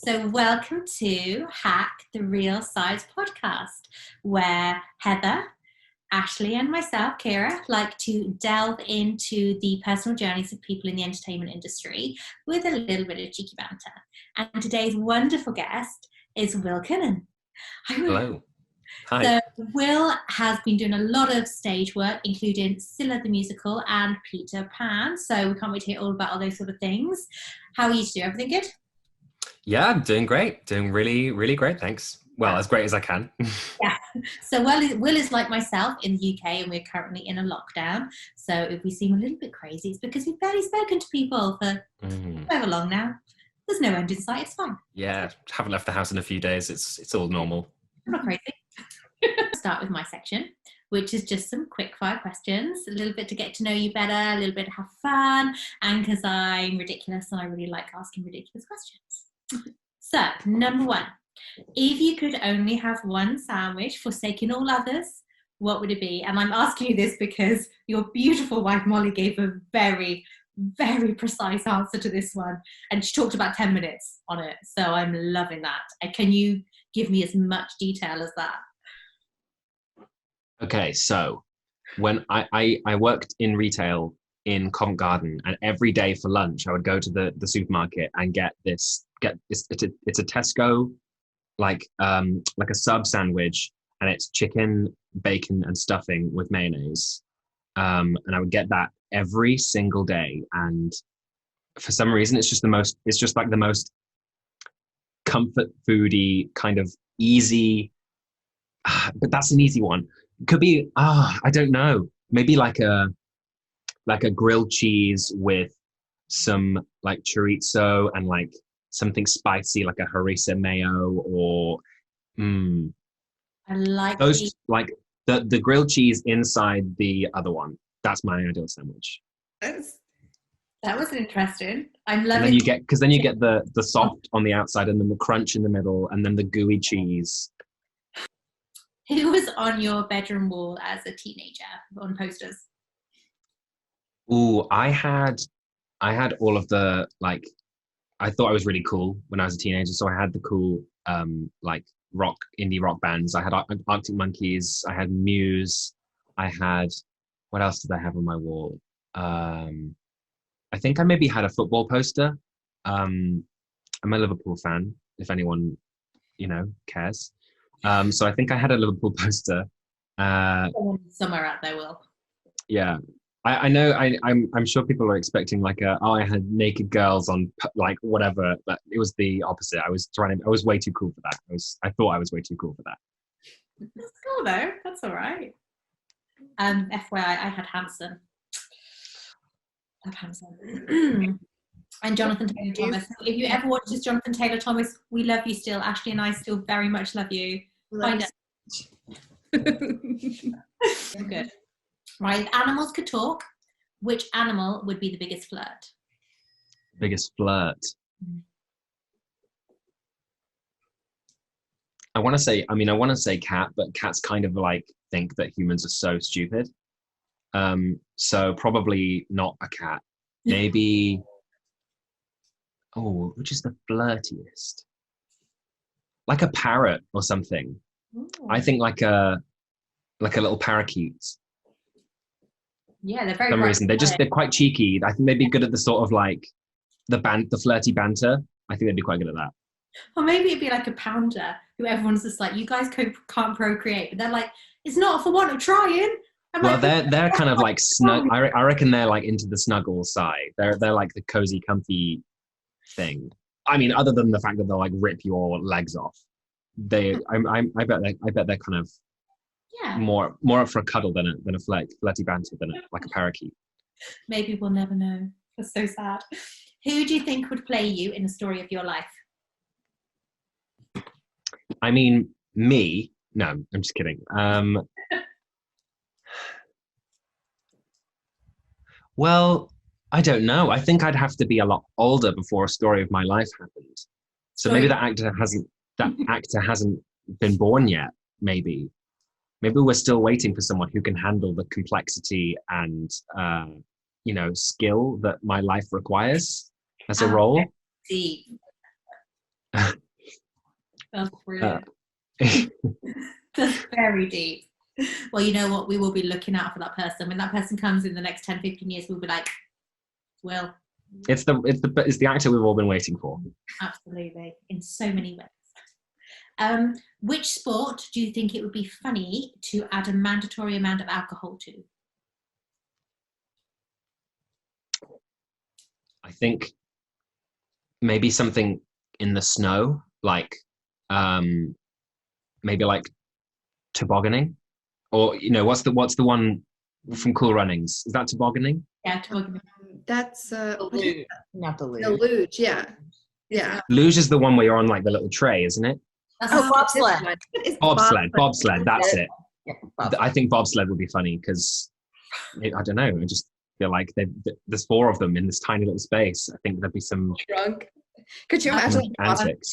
So, welcome to Hack the Real Size podcast, where Heather, Ashley, and myself, Keira, like to delve into the personal journeys of people in the entertainment industry with a little bit of cheeky banter. And today's wonderful guest is Will Kinnon. Hi, Will. Hello. Hi. So, Will has been doing a lot of stage work, including Scylla the Musical and Peter Pan. So, we can't wait to hear all about all those sort of things. How are you today? Everything good? Yeah, I'm doing great. Doing really, really great. Thanks. Well, as great as I can. Yeah. So Will is like myself in the UK, and we're currently in a lockdown. So if we seem a little bit crazy, it's because we've barely spoken to people for however long now. There's no end in sight. It's fine. Yeah, haven't left the house in a few days. It's all normal. I'm not crazy. Start with my section, which is just some quick fire questions, a little bit to get to know you better, a little bit to have fun, and because I'm ridiculous and I really like asking ridiculous questions. So, number one, if you could only have one sandwich forsaking all others, what would it be? And I'm asking you this because your beautiful wife Molly gave a very, very precise answer to this one. And she talked about 10 minutes on it. So I'm loving that. And can you give me as much detail as that? Okay, so when I worked in retail in Covent Garden, and every day for lunch I would go to the supermarket and get this it's a Tesco like a sub sandwich, and it's chicken, bacon and stuffing with mayonnaise, and I would get that every single day. And for some reason it's just like the most comfort foody kind of easy, but that's an easy one. Could be I don't know, maybe like a grilled cheese with some like chorizo and like something spicy like a harissa mayo, or I like those, like the grilled cheese inside the other one. That's my ideal sandwich. That was interesting. I'm loving. And then you get the soft on the outside, and then the crunch in the middle, and then the gooey cheese. Who was on your bedroom wall as a teenager on posters? Ooh, I had all of the, like, I thought I was really cool when I was a teenager, so I had the cool like indie rock bands. I had Arctic Monkeys, I had Muse, I had, what else did I have on my wall? I think I maybe had a football poster. I'm a Liverpool fan, if anyone cares. So I think I had a Liverpool poster. Somewhere out there, Will. Yeah. I know. I'm sure people are expecting like I had naked girls on like whatever, but it was the opposite. I was way too cool for that. I thought I was way too cool for that. That's cool though. That's all right. FYI, I had Hanson. Love Hanson. And Jonathan Taylor Thomas. If you ever watch this, Jonathan Taylor Thomas, we love you still. Ashley and I still very much love you. Find it. Good. Right, if animals could talk, which animal would be the biggest flirt? Biggest flirt. I want to say cat, but cats kind of like think that humans are so stupid. So probably not a cat. Maybe, which is the flirtiest? Like a parrot or something. Ooh. I think like a little parakeet. Yeah, they're very. For some reason, they're quite cheeky. I think they'd be good at the sort of like the flirty banter. I think they'd be quite good at that. Or maybe it'd be like a pounder who everyone's just like, you guys can't procreate, but they're like, it's not for want of trying. Well, they're kind of like snug. I reckon they're like into the snuggle side. They're like the cozy, comfy thing. I mean, other than the fact that they'll like rip your legs off, I bet they're kind of. Yeah. More up for a cuddle than a flirty banter than like a parakeet. Maybe we'll never know. That's so sad. Who do you think would play you in the story of your life? I mean, me. No, I'm just kidding. Well, I don't know. I think I'd have to be a lot older before a story of my life happened. So maybe that actor hasn't been born yet. Maybe we're still waiting for someone who can handle the complexity and skill that my life requires as a role. That's brilliant. That's very deep. Well, you know what? We will be looking out for that person. When that person comes in the next 10, 15 years, we'll be like, Will. It's the actor we've all been waiting for. Absolutely, in so many ways. Which sport do you think it would be funny to add a mandatory amount of alcohol to? I think maybe something in the snow, like maybe like tobogganing, or what's the one from Cool Runnings? Is that tobogganing? Yeah, tobogganing. That's The luge, not the luge. the luge, yeah. Luge is the one where you're on like the little tray, isn't it? That's bobsled. Bobsled. That's it. Yeah, bobsled. I think bobsled would be funny because I don't know. I just feel like there's 4 of them in this tiny little space. I think there'd be some Drunk. Could you imagine antics.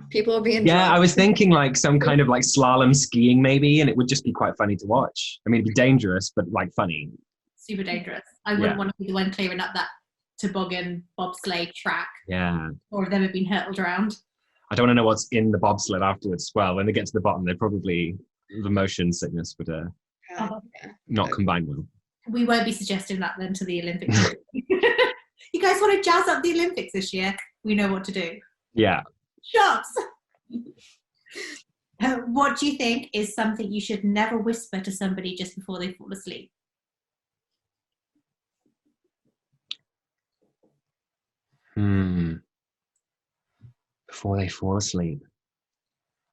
people being Yeah, drunk? I was thinking like some kind of like slalom skiing maybe, and it would just be quite funny to watch. I mean, it'd be dangerous, but like funny. super dangerous. I wouldn't want to be the one clearing up that toboggan bobsleigh track. Yeah. Or them have been hurtled around. I don't want to know what's in the bobsled afterwards as well. When they get to the bottom, they're probably the motion sickness would not combine well. We won't be suggesting that then to the Olympics. You guys want to jazz up the Olympics this year? We know what to do. Yeah. Shots! What do you think is something you should never whisper to somebody just before they fall asleep? Before they fall asleep.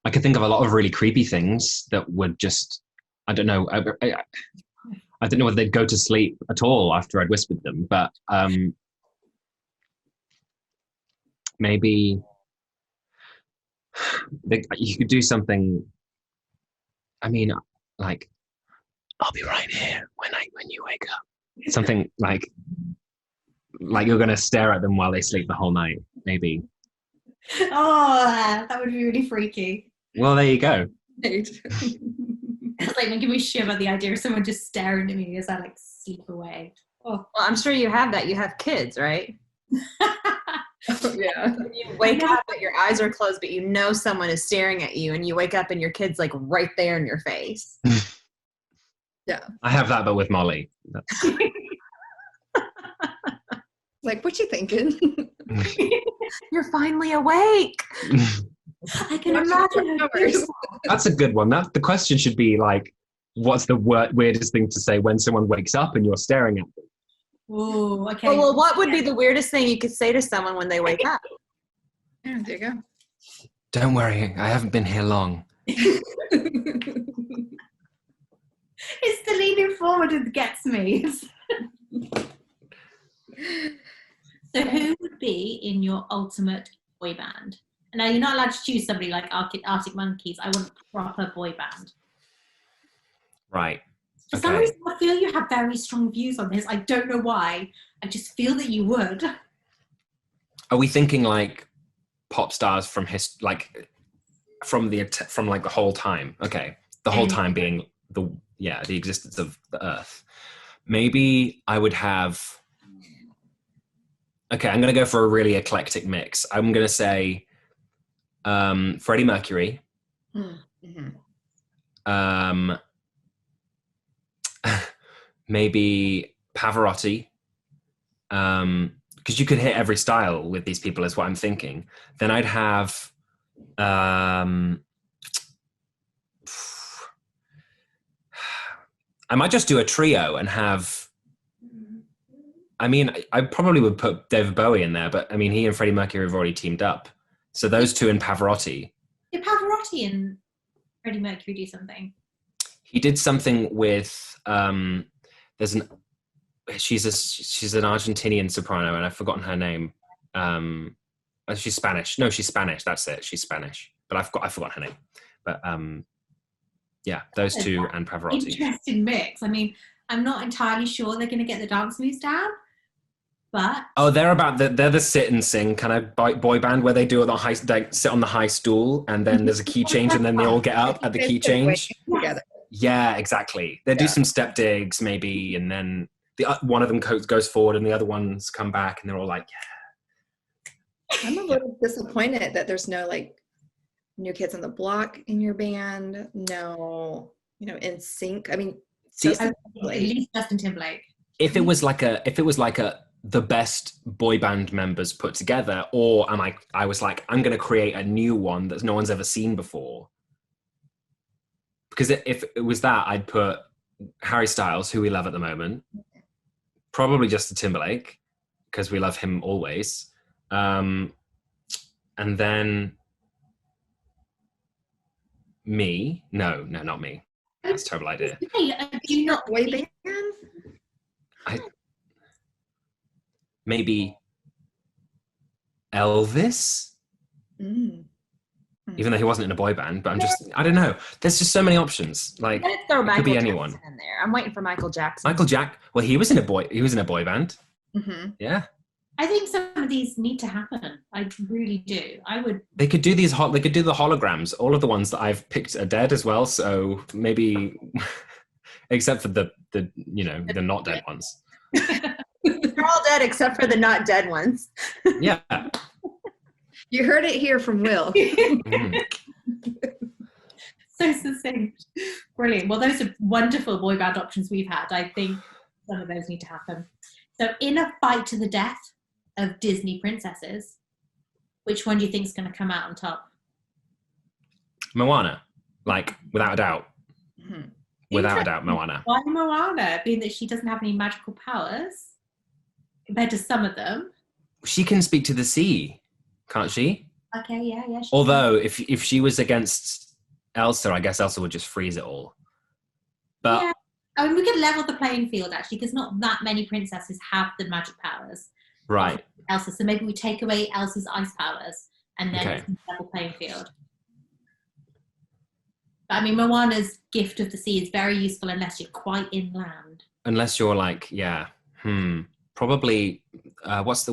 I could think of a lot of really creepy things that would just, I don't know. I don't know whether they'd go to sleep at all after I'd whispered them, but maybe you could do something. I mean, like, I'll be right here when you wake up. Something like you're going to stare at them while they sleep the whole night, maybe. Oh, that would be really freaky. Well, there you go. It's like making me shiver the idea of someone just staring at me as I like sleep away. Oh. Well, I'm sure you have that. You have kids, right? Yeah. You wake up, but your eyes are closed, but you know someone is staring at you, and you wake up and your kid's like right there in your face. Yeah. I have that, but with Molly. Like, what you thinking? You're finally awake. I can imagine her. That's a good one. The question should be like, what's the weirdest thing to say when someone wakes up and you're staring at them? Oh, okay. Well, what would be the weirdest thing you could say to someone when they wake up? Yeah, there you go. Don't worry, I haven't been here long. It's the leaning forward that gets me. So who would be in your ultimate boy band? Now, you're not allowed to choose somebody like Arctic Monkeys. I want a proper boy band. Right. For some reason, I feel you have very strong views on this. I don't know why. I just feel that you would. Are we thinking like pop stars from from like the whole time? Okay, the whole time being the existence of the Earth. Maybe I would have. Okay, I'm going to go for a really eclectic mix. I'm going to say Freddie Mercury. Mm-hmm. Maybe Pavarotti, because you could hit every style with these people is what I'm thinking. Then I'd have I might just do a trio and have, I mean, I probably would put David Bowie in there, but I mean, he and Freddie Mercury have already teamed up. So those two and Pavarotti. Did Pavarotti and Freddie Mercury do something? He did something with, she's an Argentinian soprano and I've forgotten her name. She's Spanish. No, she's Spanish. That's it. She's Spanish, but I forgot her name. But yeah, those two and Pavarotti. Interesting mix. I mean, I'm not entirely sure they're going to get the dance moves down, but they're the sit and sing kind of boy band where they do they sit on the high stool and then there's a key change and then they all get up at the key change. Together. Yeah, exactly. They do some step digs maybe, and then one of them goes forward and the other ones come back and they're all like, yeah. I'm a little disappointed that there's no like New Kids on the Block in your band. No, In Sync. I mean, See, Justin At Timberlake. least Justin Timberlake. if it was like a the best boy band members put together, or I was like, I'm going to create a new one that no one's ever seen before. Because if it was that, I'd put Harry Styles, who we love at the moment, probably Justin Timberlake, because we love him always, and then me. No, not me. That's a terrible idea. Okay, do you not Boy band? Maybe Elvis, even though he wasn't in a boy band. But I don't know. There's just so many options. Like, Let's throw it Michael could be Jackson anyone. in there. I'm waiting for Michael Jackson. Michael Jack. Well, he was in a boy band. Mm-hmm. Yeah. I think some of these need to happen. I really do. I would. They could do these. They could do the holograms. All of the ones that I've picked are dead as well. So maybe, except for the not dead ones. They're all dead except for the not dead ones. Yeah. You heard it here from Will. Mm. So succinct. Brilliant. Well, those are wonderful boy band options we've had. I think some of those need to happen. So in a fight to the death of Disney princesses, which one do you think is going to come out on top? Moana, like without a doubt. Mhm. Without a doubt, Moana. Why Moana? Being that she doesn't have any magical powers compared to some of them. She can speak to the sea, can't she? Okay, yeah. she Although if she was against Elsa, I guess Elsa would just freeze it all. But Yeah. I mean, we could level the playing field actually, because not that many princesses have the magic powers. right. Elsa, so maybe we take away Elsa's ice powers, and then Okay. it's a level playing field. But I mean, Moana's gift of the sea is very useful unless you're quite inland. Unless you're like, probably what's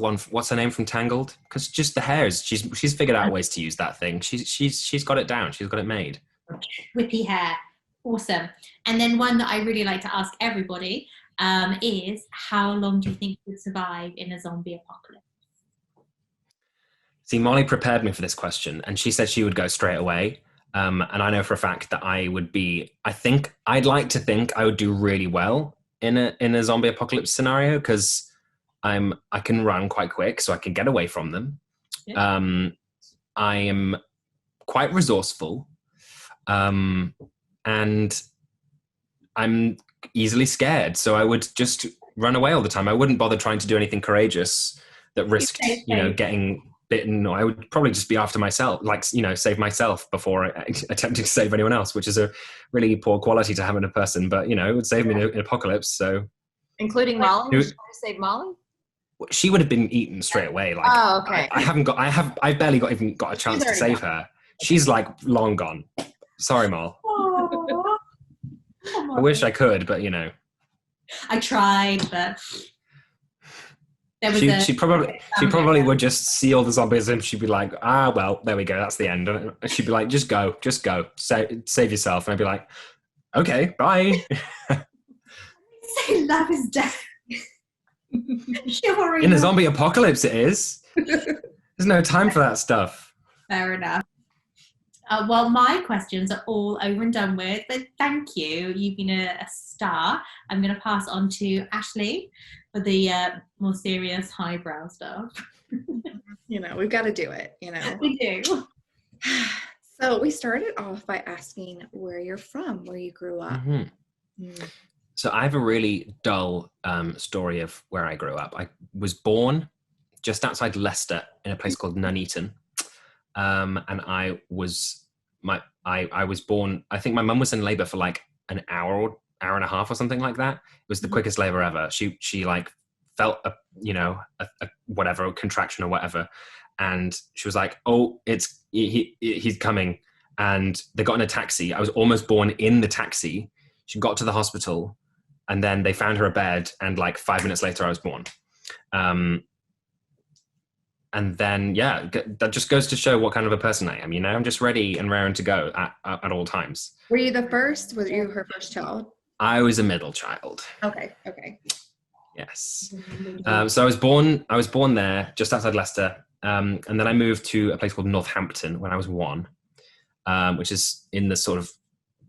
her name from Tangled? Because just the hairs, she's figured out ways to use that thing. She's got it down. She's got it made. Whippy hair. Awesome. And then one that I really like to ask everybody is, how long do you think you would survive in a zombie apocalypse? See, Molly prepared me for this question, and she said she would go straight away. And I know for a fact that I'd like to think I would do really well in a zombie apocalypse scenario, because I can run quite quick, so I can get away from them. Yeah. I am quite resourceful, and I'm easily scared, so I would just run away all the time. I wouldn't bother trying to do anything courageous that risked, getting bitten. Or I would probably just be after myself, save myself before attempting to save anyone else, which is a really poor quality to have in a person. But it would save me in an apocalypse. So, Including Molly? Would you try to save Molly? she would have been eaten straight away. Like, Oh, okay. I've barely got a chance to save her. She's like long gone. Sorry, Mol. Aww. I wish I could, but I tried, but there was she probably would just see all the zombies and she'd be like, well, there we go, that's the end. And she'd be like, just go, save yourself. And I'd be like, okay, bye. say love is death. Chivalry. In a zombie apocalypse, it is. There's no time for that stuff. Fair enough. Well, my questions are all over and done with, but thank you. You've been a star. I'm going to pass on to Ashley for the more serious, highbrow stuff. We've got to do it, We do. So we started off by asking where you're from, where you grew up. Mm-hmm. So I have a really dull story of where I grew up. I was born just outside Leicester in a place called Nuneaton. And I was born, I think my mum was in labor for like an hour and a half or something like that. It was the quickest labor ever. She like felt a whatever, a contraction or whatever. And she was like, oh, he's coming. And they got in a taxi. I was almost born in the taxi. She got to the hospital and then they found her a bed. And like 5 minutes later I was born. And then, that just goes to show what kind of a person I am. I'm just ready and raring to go at all times. Were you the first? Was you her first child? I was a middle child. Okay. Yes. So I was born there, just outside Leicester. And then I moved to a place called Northampton when I was 1, which is in the sort of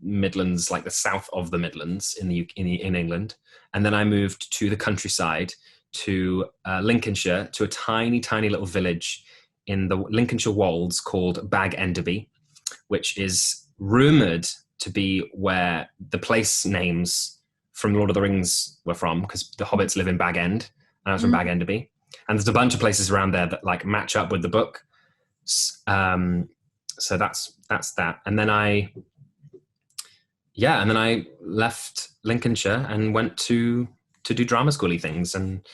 Midlands, like the south of the Midlands in England. And then I moved to the countryside, to Lincolnshire, to a tiny, tiny little village in the Lincolnshire Wolds called Bag Enderby, which is rumoured to be where the place names from Lord of the Rings were from, because the hobbits live in Bag End, and I was from Bag Enderby. And there's a bunch of places around there that like match up with the book. So that's that. And then I left Lincolnshire and went to do drama schooly things. And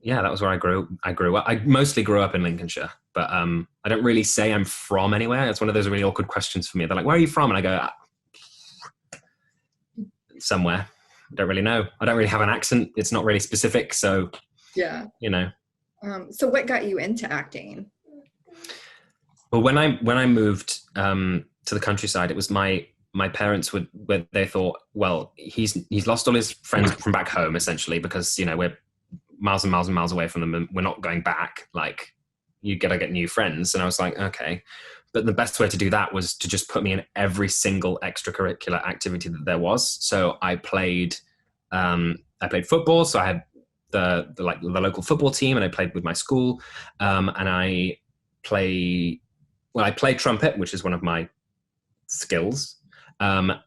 yeah, that was where I grew up. I mostly grew up in Lincolnshire, but I don't really say I'm from anywhere. It's one of those really awkward questions for me. They're like, "Where are you from?" And I go, "Somewhere." I don't really know. I don't really have an accent. It's not really specific. So Yeah. you know. So what got you into acting? Well, when I moved to the countryside, it was my parents they thought, well, he's lost all his friends from back home, essentially, because we're miles and miles and miles away from them, and we're not going back. Like, you gotta get new friends. And I was like, okay, but the best way to do that was to just put me in every single extracurricular activity that there was. So I played football. So I had the local football team, and I played with my school, and I played trumpet, which is one of my skills.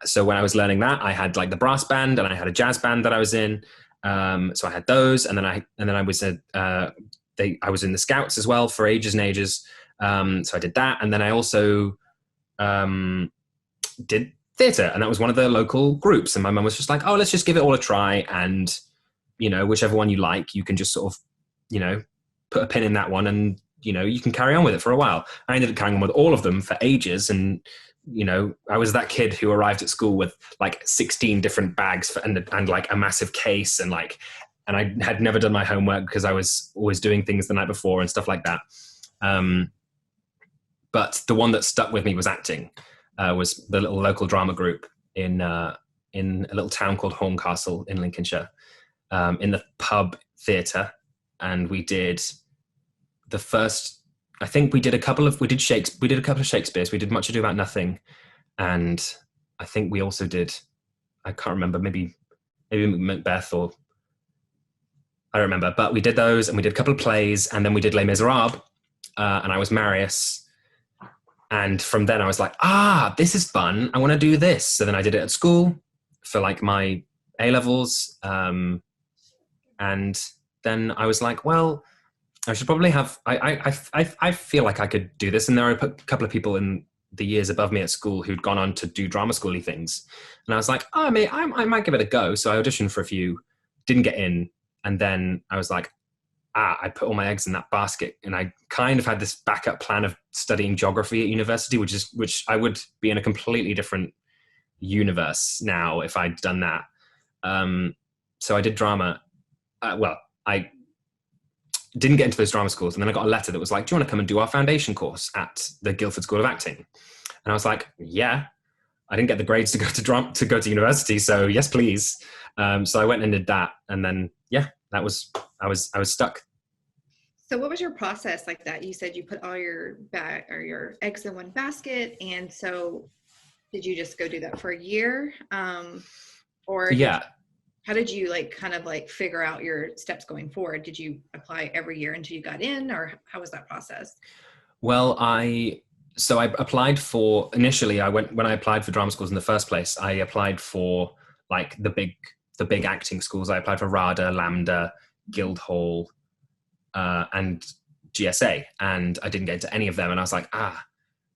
So when I was learning that, I had like the brass band, and I had a jazz band that I was in. So I had those, and then I was I was in the Scouts as well for ages and ages. So I did that, and then I also did theatre, and that was one of the local groups. And my mum was just like, "Oh, let's just give it all a try, and whichever one you like, you can just sort of put a pin in that one, and you can carry on with it for a while." I ended up carrying on with all of them for ages, and I was that kid who arrived at school with like 16 different bags and like a massive case, and I had never done my homework because I was always doing things the night before and stuff like that. But the one that stuck with me was acting. Was the little local drama group in a little town called Horncastle in Lincolnshire, in the pub theatre, and we did the first. I think we did a couple of Shakespeare's. We did Much Ado About Nothing, and I think we also did, I can't remember, maybe Macbeth, or I don't remember, but we did those, and we did a couple of plays, and then we did Les Miserables, and I was Marius. And from then I was like, this is fun. I want to do this. So then I did it at school for like my A-levels. And then I was like, well, I should probably have, I feel like I could do this. And there were a couple of people in the years above me at school who'd gone on to do drama schooly things. And I was like, I might give it a go. So I auditioned for a few, didn't get in. And then I was like, I put all my eggs in that basket. And I kind of had this backup plan of studying geography at university, which I would be in a completely different universe now if I'd done that. So I did drama. I didn't get into those drama schools. And then I got a letter that was like, "Do you want to come and do our foundation course at the Guildford School of Acting?" And I was like, yeah. I didn't get the grades to go to university, so yes, please. So I went and did that, and then I was stuck. So what was your process like that? You said you put all your eggs in one basket, and so did you just go do that for a year, or how did you figure out your steps going forward? Did you apply every year until you got in, or how was that process? Well, I applied for, initially when I applied for drama schools in the first place, I applied for like the big acting schools. I applied for RADA, Lambda, Guildhall, and GSA, and I didn't get into any of them. And I was like,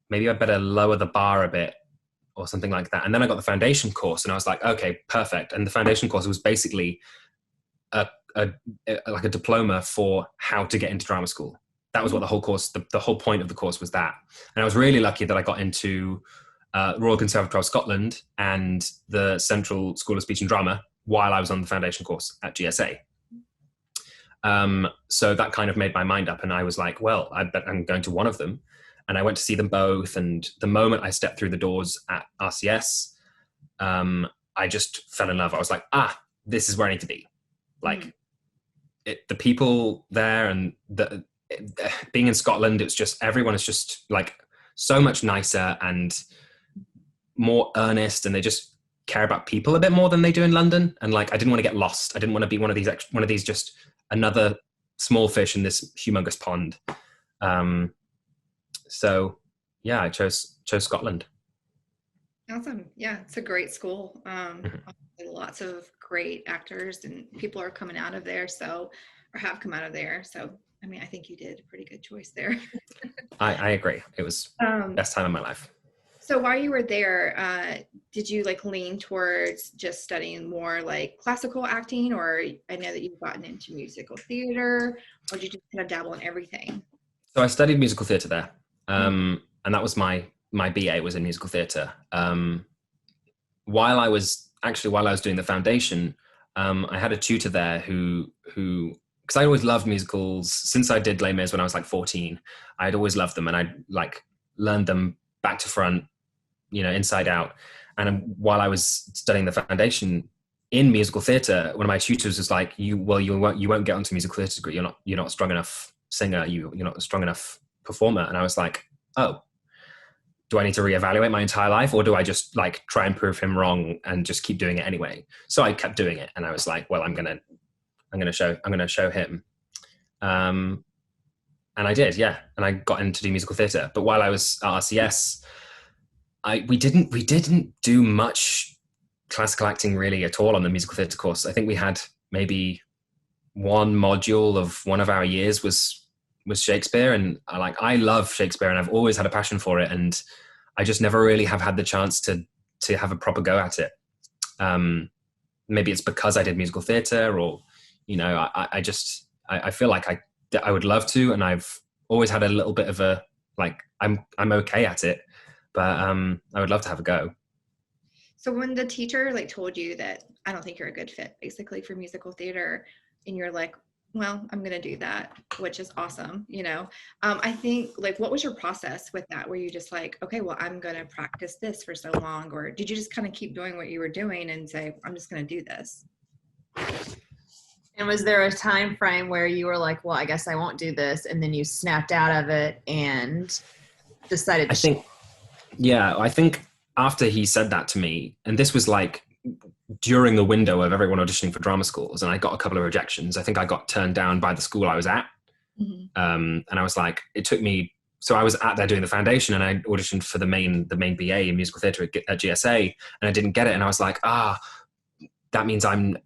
maybe I better lower the bar a bit or something like that. And then I got the foundation course, and I was like, okay, perfect. And the foundation course was basically like a diploma for how to get into drama school. That was what the whole course, the whole point of the course was that. And I was really lucky that I got into Royal Conservatoire of Scotland and the Central School of Speech and Drama while I was on the foundation course at GSA. So that kind of made my mind up, and I was like, well, I bet I'm going to one of them. And I went to see them both. And the moment I stepped through the doors at RCS, I just fell in love. I was like, this is where I need to be. Like the people there, and being in Scotland, it's just, everyone is just like so much nicer and more earnest, and they just care about people a bit more than they do in London. And like, I didn't want to get lost. I didn't want to be one of these just another small fish in this humongous pond. So yeah, I chose Scotland. Awesome. Yeah, it's a great school. Lots of great actors and people are coming out of there, or have come out of there. So, I mean, I think you did a pretty good choice there. I agree. It was best time of my life. So while you were there, did you like lean towards just studying more like classical acting, or I know that you've gotten into musical theater, or did you just kind of dabble in everything? So I studied musical theatre there, and that was my BA was in musical theatre. While I was doing the foundation, I had a tutor there who because I always loved musicals since I did Les Mis when I was like 14. I'd always loved them, and I'd like learned them back to front, inside out. And while I was studying the foundation in musical theatre, one of my tutors was like, you won't get onto musical theatre degree. You're not a strong enough singer. You're not a strong enough performer. And I was like, oh, do I need to reevaluate my entire life, or do I just like try and prove him wrong and just keep doing it anyway? So I kept doing it, and I was like, well, I'm gonna show him. And I did, yeah. And I got into do musical theatre. But while I was at RCS, we didn't do much classical acting really at all on the musical theatre course. I think we had maybe one module of one of our years was Shakespeare, and I love Shakespeare, and I've always had a passion for it, and I just never really have had the chance to have a proper go at it. Maybe it's because I did musical theatre, or I feel like I would love to, and I've always had a little bit of a like I'm okay at it, but I would love to have a go. So when the teacher like told you that I don't think you're a good fit basically for musical theater, and you're like, well, I'm going to do that, which is awesome. I think like, what was your process with that? Were you just like, okay, well, I'm going to practice this for so long, or did you just kind of keep doing what you were doing and say, I'm just going to do this? And was there a time frame where you were like, well, I guess I won't do this, and then you snapped out of it and decided to I think after he said that to me, and this was like during the window of everyone auditioning for drama schools, and I got a couple of rejections. I think I got turned down by the school I was at. Mm-hmm. And I was like, it took me, so I was at there doing the foundation, and I auditioned for the main BA in musical theatre at GSA, and I didn't get it. And I was like, that means I'm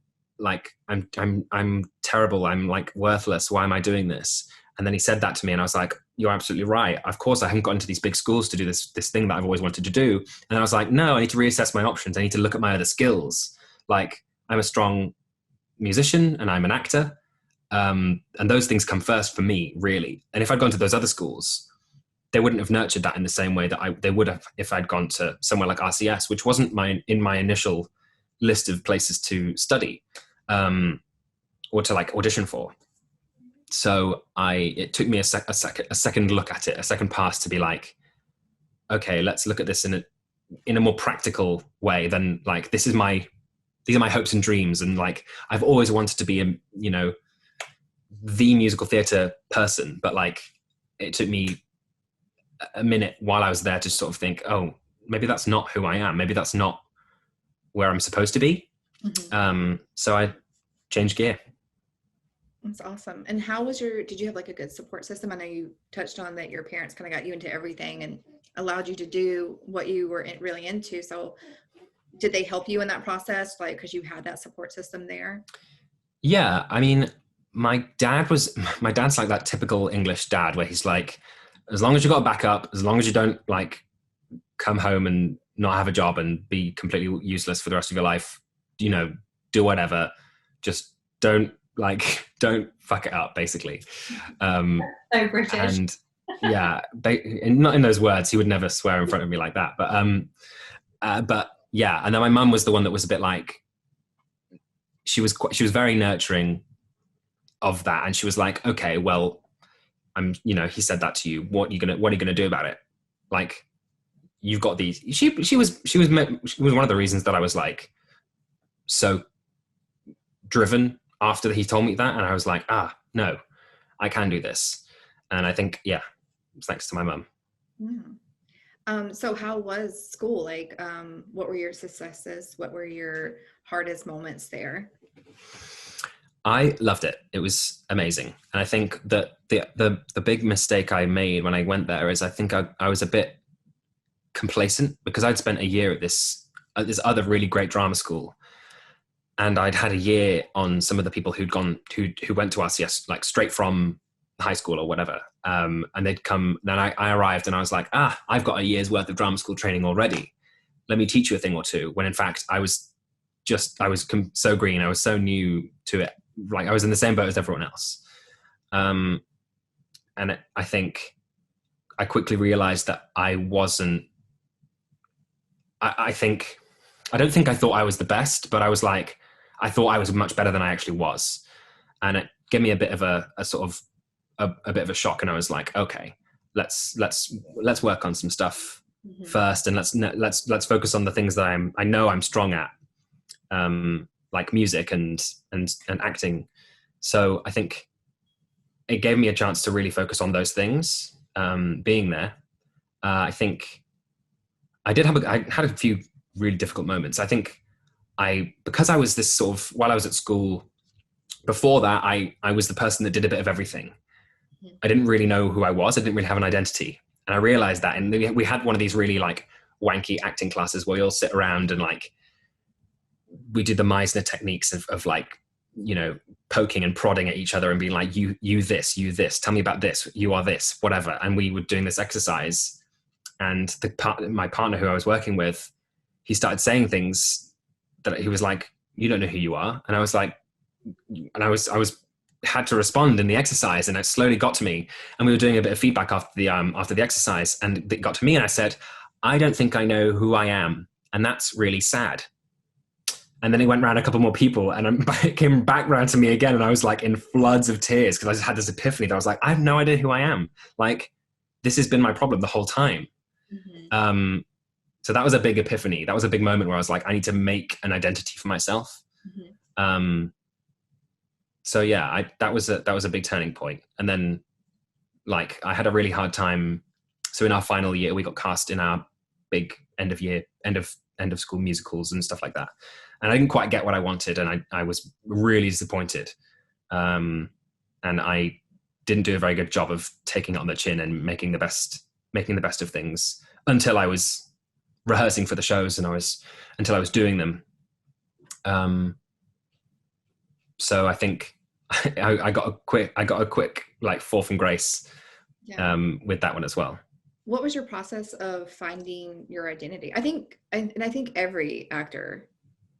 terrible. I'm like worthless. Why am I doing this? And then he said that to me, and I was like, you're absolutely right. Of course, I haven't got into these big schools to do this thing that I've always wanted to do. And I was like, no, I need to reassess my options. I need to look at my other skills. Like, I'm a strong musician and I'm an actor. And those things come first for me, really. And if I'd gone to those other schools, they wouldn't have nurtured that in the same way that they would have if I'd gone to somewhere like RCS, which wasn't in my initial list of places to study or to like audition for. So it took me a second look at it, a second pass to be like, okay, let's look at this in a more practical way than like, these are my hopes and dreams. And like, I've always wanted to be the musical theatre person, but like, it took me a minute while I was there to sort of think, oh, maybe that's not who I am. Maybe that's not where I'm supposed to be. Mm-hmm. So I changed gear. That's awesome. And how was did you have like a good support system? I know you touched on that your parents kind of got you into everything and allowed you to do what you were really into. So did they help you in that process? Like, cause you had that support system there? Yeah. I mean, my dad's like that typical English dad where he's like, as long as you got a backup, as long as you don't like come home and not have a job and be completely useless for the rest of your life, do whatever, just don't fuck it up, basically. So British. And yeah, not in those words. He would never swear in front of me like that. But yeah. And then my mum was the one that was a bit like, she was very nurturing of that, and she was like, okay, well, he said that to you. What are you gonna do about it? Like, you've got these. She was one of the reasons that I was like so driven after he told me that, and I was like, no, I can do this. And I think, yeah, it's thanks to my mum. So how was school? Like, what were your successes? What were your hardest moments there? I loved it. It was amazing. And I think that the big mistake I made when I went there is I think I was a bit complacent, because I'd spent a year at this other really great drama school. And I'd had a year on some of the people who went to RCS, like straight from high school or whatever. And they'd come, then I arrived and I was like, I've got a year's worth of drama school training already. Let me teach you a thing or two. When in fact, I was so green. I was so new to it. Like I was in the same boat as everyone else. And I think I quickly realized that I wasn't, I don't think I thought I was the best, but I was like, I thought I was much better than I actually was. And it gave me a bit of a sort of a bit of a shock. And I was like, okay, let's work on some stuff first. And let's focus on the things that I know I'm strong at, like music and acting. So I think it gave me a chance to really focus on those things, being there. I think I had a few really difficult moments. I think because I was this sort of, while I was at school, before that, I was the person that did a bit of everything. I didn't really know who I was. I didn't really have an identity. And I realized that. And we had one of these really like wanky acting classes where we all sit around and like, we did the Meisner techniques of like, you know, poking and prodding at each other and being like, you this, tell me about this, you are this, whatever. And we were doing this exercise. And my partner who I was working with, he started saying things that he was like, you don't know who you are. And I was like, and I was had to respond in the exercise, and it slowly got to me. And we were doing a bit of feedback after the exercise, and it got to me, and I said, I don't think I know who I am, and that's really sad. And then it went around a couple more people, and it came back around to me again, and I was like in floods of tears because I just had this epiphany that I was like, I have no idea who I am. Like, this has been my problem the whole time. So that was a big epiphany. That was a big moment where I was like, I need to make an identity for myself. So yeah, that was a big turning point. And then like I had a really hard time. So in our final year, we got cast in our big end of school musicals and stuff like that. And I didn't quite get what I wanted, and I was really disappointed. And I didn't do a very good job of taking it on the chin and making the best of things until I was rehearsing for the shows and until I was doing them. So I think I got a quick like fall from grace with that one as well. What was your process of finding your identity? I think every actor,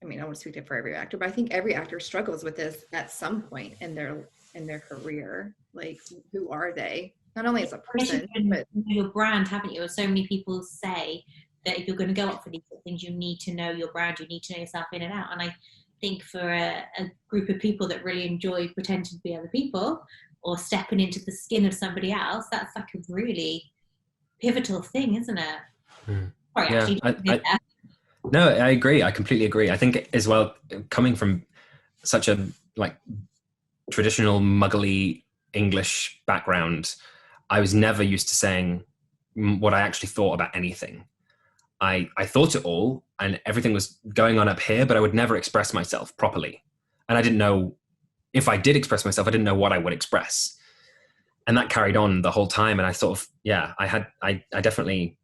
I mean, I don't want to speak for every actor, but I think every actor struggles with this at some point in their career. Like, who are they? Not only as a person, but your brand, haven't you? So many people say that if you're going to go up for these things, you need to know your brand, you need to know yourself in and out. And I think for a group of people that really enjoy pretending to be other people or stepping into the skin of somebody else, that's like a really pivotal thing, isn't it? Sorry, no, I agree. I completely agree. I think as well, coming from such a like traditional muggly English background, I was never used to saying what I actually thought about anything. I thought it all, and everything was going on up here, but I would never express myself properly. And I didn't know, if I did express myself, I didn't know what I would express. And that carried on the whole time. And I sort of, I definitely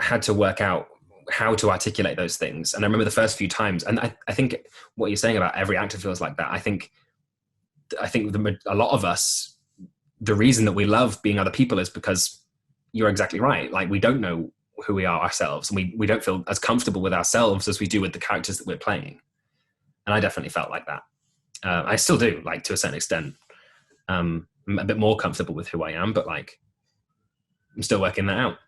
had to work out how to articulate those things. And I remember the first few times, and I think what you're saying about every actor feels like that. I think a lot of us, the reason that we love being other people is because you're exactly right. Like, we don't know who we are ourselves, and we don't feel as comfortable with ourselves as we do with the characters that we're playing. And I definitely felt like that. I still do, like, to a certain extent. I'm a bit more comfortable with who I am, but like, I'm still working that out.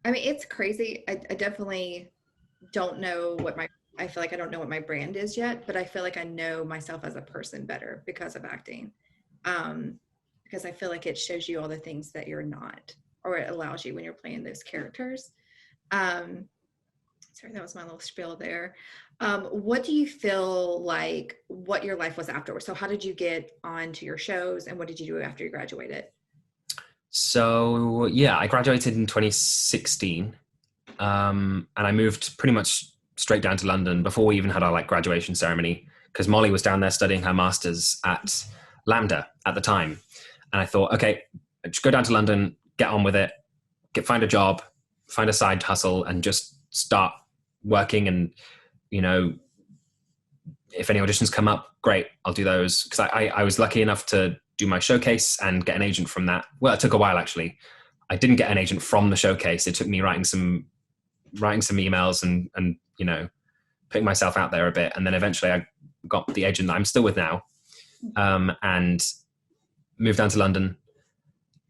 I mean, it's crazy. I definitely don't know I feel like I don't know what my brand is yet, but I feel like I know myself as a person better because of acting. Because I feel like it shows you all the things that you're not, or it allows you when you're playing those characters. Sorry, that was my little spiel there. What do you feel like what your life was afterwards? So how did you get onto your shows and what did you do after you graduated? So yeah, I graduated in 2016, and I moved pretty much straight down to London before we even had our like graduation ceremony, because Molly was down there studying her masters at Lambda at the time, and I thought, okay, just go down to London, get on with it, find a job, find a side hustle, and just start working. And you know, if any auditions come up, great, I'll do those. Because I was lucky enough to do my showcase and get an agent from that. Well, it took a while actually. I didn't get an agent from the showcase. It took me writing some emails and you know, putting myself out there a bit. And then eventually I got the agent that I'm still with now, and moved down to London.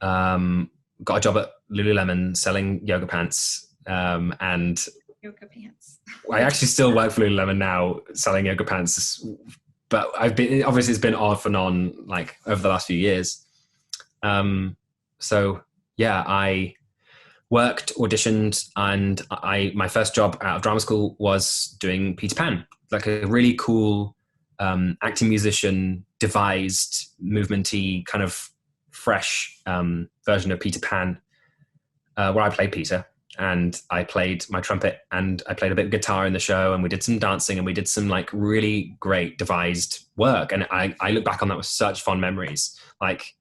Got a job at Lululemon selling yoga pants, and Yoga pants. I actually still work for Lululemon now selling yoga pants, but obviously it's been off and on like over the last few years. So yeah, I worked, auditioned, and my first job out of drama school was doing Peter Pan, like a really cool acting musician devised movementy kind of fresh version of Peter Pan, where I played Peter. And I played my trumpet and I played a bit of guitar in the show, and we did some dancing and we did some like really great devised work. And I look back on that with such fond memories. Like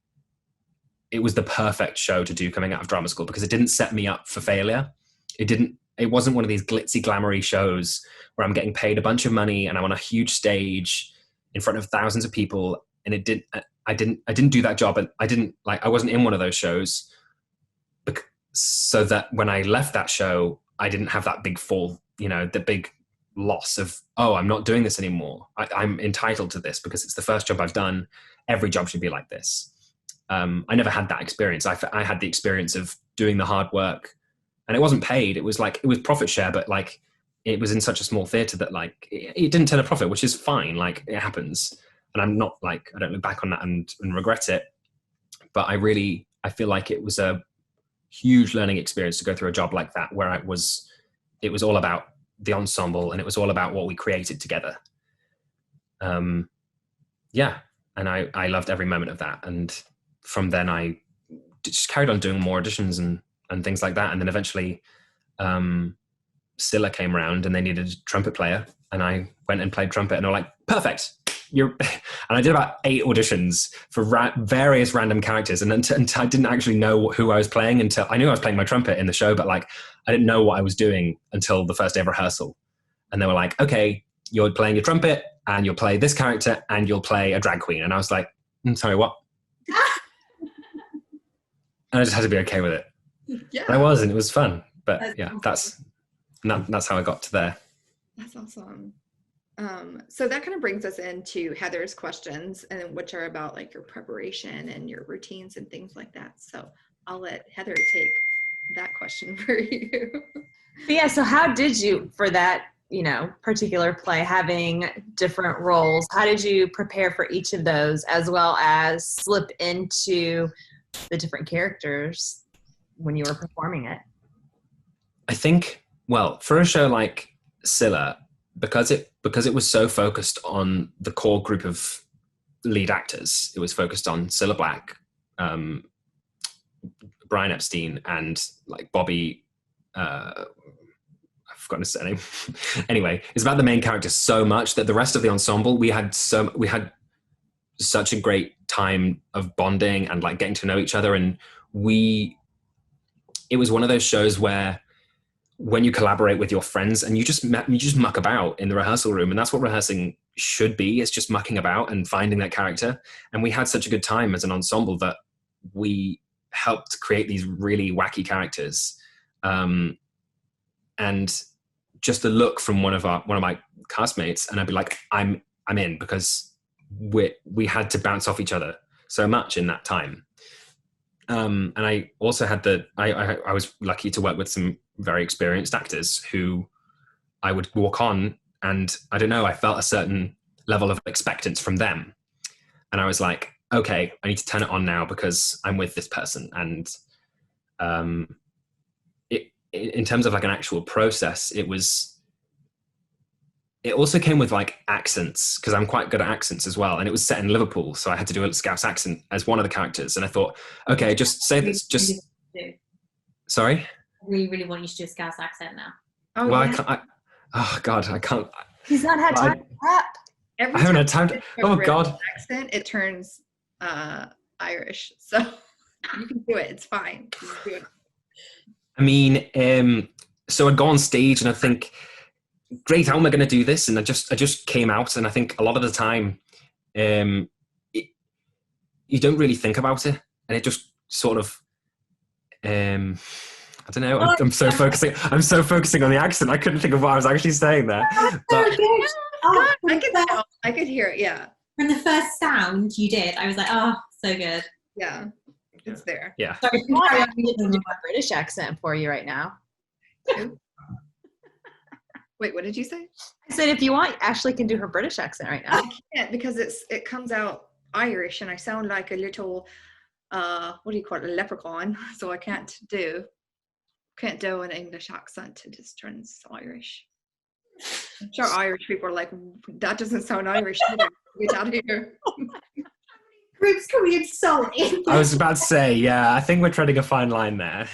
it was the perfect show to do coming out of drama school because it didn't set me up for failure. It wasn't one of these glitzy, glamoury shows where I'm getting paid a bunch of money and I'm on a huge stage in front of thousands of people. And I didn't do that job. And I wasn't in one of those shows. So that when I left that show, I didn't have that big fall, you know, the big loss of, oh, I'm not doing this anymore. I'm entitled to this because it's the first job I've done. Every job should be like this. I never had that experience. I had the experience of doing the hard work, and it wasn't paid. It was profit share, but like it was in such a small theater that like it didn't turn a profit, which is fine. Like it happens. And I'm not like, I don't look back on that and regret it. But I feel like it was a huge learning experience to go through a job like that, where it was all about the ensemble and it was all about what we created together. Yeah. And I loved every moment of that. And from then I just carried on doing more auditions and things like that. And then eventually, Scylla came around and they needed a trumpet player, and I went and played trumpet, and they were like, perfect. And I did about 8 auditions for various random characters, and I didn't actually know who I was playing until I knew I was playing my trumpet in the show, but like I didn't know what I was doing until the first day of rehearsal. And they were like, okay, you're playing your trumpet and you'll play this character and you'll play a drag queen. And I was like, sorry, what? And I just had to be okay with it. Yeah. And I was, and it was fun. But that's how I got to there. That's awesome. So that kind of brings us into Heather's questions, and which are about like your preparation and your routines and things like that. So I'll let Heather take that question for you. Yeah. So how did you, for that, you know, particular play, having different roles, how did you prepare for each of those, as well as slip into the different characters when you were performing it? I think, well, for a show like Scylla, because it was so focused on the core group of lead actors, it was focused on Cilla Black, Brian Epstein, and like Bobby. I've forgotten his surname. Anyway, it's about the main characters so much that the rest of the ensemble, we had such a great time of bonding and like getting to know each other, and it was one of those shows where when you collaborate with your friends and you just muck about in the rehearsal room, and that's what rehearsing should be. It's just mucking about and finding that character. And we had such a good time as an ensemble that we helped create these really wacky characters. And just the look from one of my castmates, and I'd be like, I'm in, because we had to bounce off each other so much in that time. And I also had I was lucky to work with some very experienced actors who I would walk on, and I don't know, I felt a certain level of expectance from them. And I was like, okay, I need to turn it on now because I'm with this person. And in terms of like an actual process, it also came with like accents, because I'm quite good at accents as well. And it was set in Liverpool, so I had to do a Scouse accent as one of the characters. And I thought, okay, just say this, just... Sorry? I really, really want you to do a Scouse accent now. Oh, well, yeah. oh God, I can't. He's not had time to rap. Every I haven't time had time to... you Oh, British God. accent, it turns Irish. So you can do it. It's fine. You can do it. I mean, so I'd go on stage and I think, great, how am I going to do this? And I just came out, and I think a lot of the time, you don't really think about it, and it just sort of, I don't know. I'm so focusing on the accent. I couldn't think of what I was actually saying there. But, I could hear it. Yeah. From the first sound you did, I was like, oh, so good. Yeah. It's there. yeah. Sorry, I can do a British accent for you right now. Wait, what did you say? I said, if you want, Ashley can do her British accent right now. I can't, because it comes out Irish, and I sound like a little, what do you call it, a leprechaun. So I can't do an English accent. It just turns Irish. I'm sure Irish people are like, that doesn't sound Irish either. Get out of here. Groups can we insult? I was about to say, yeah, I think we're treading a fine line there.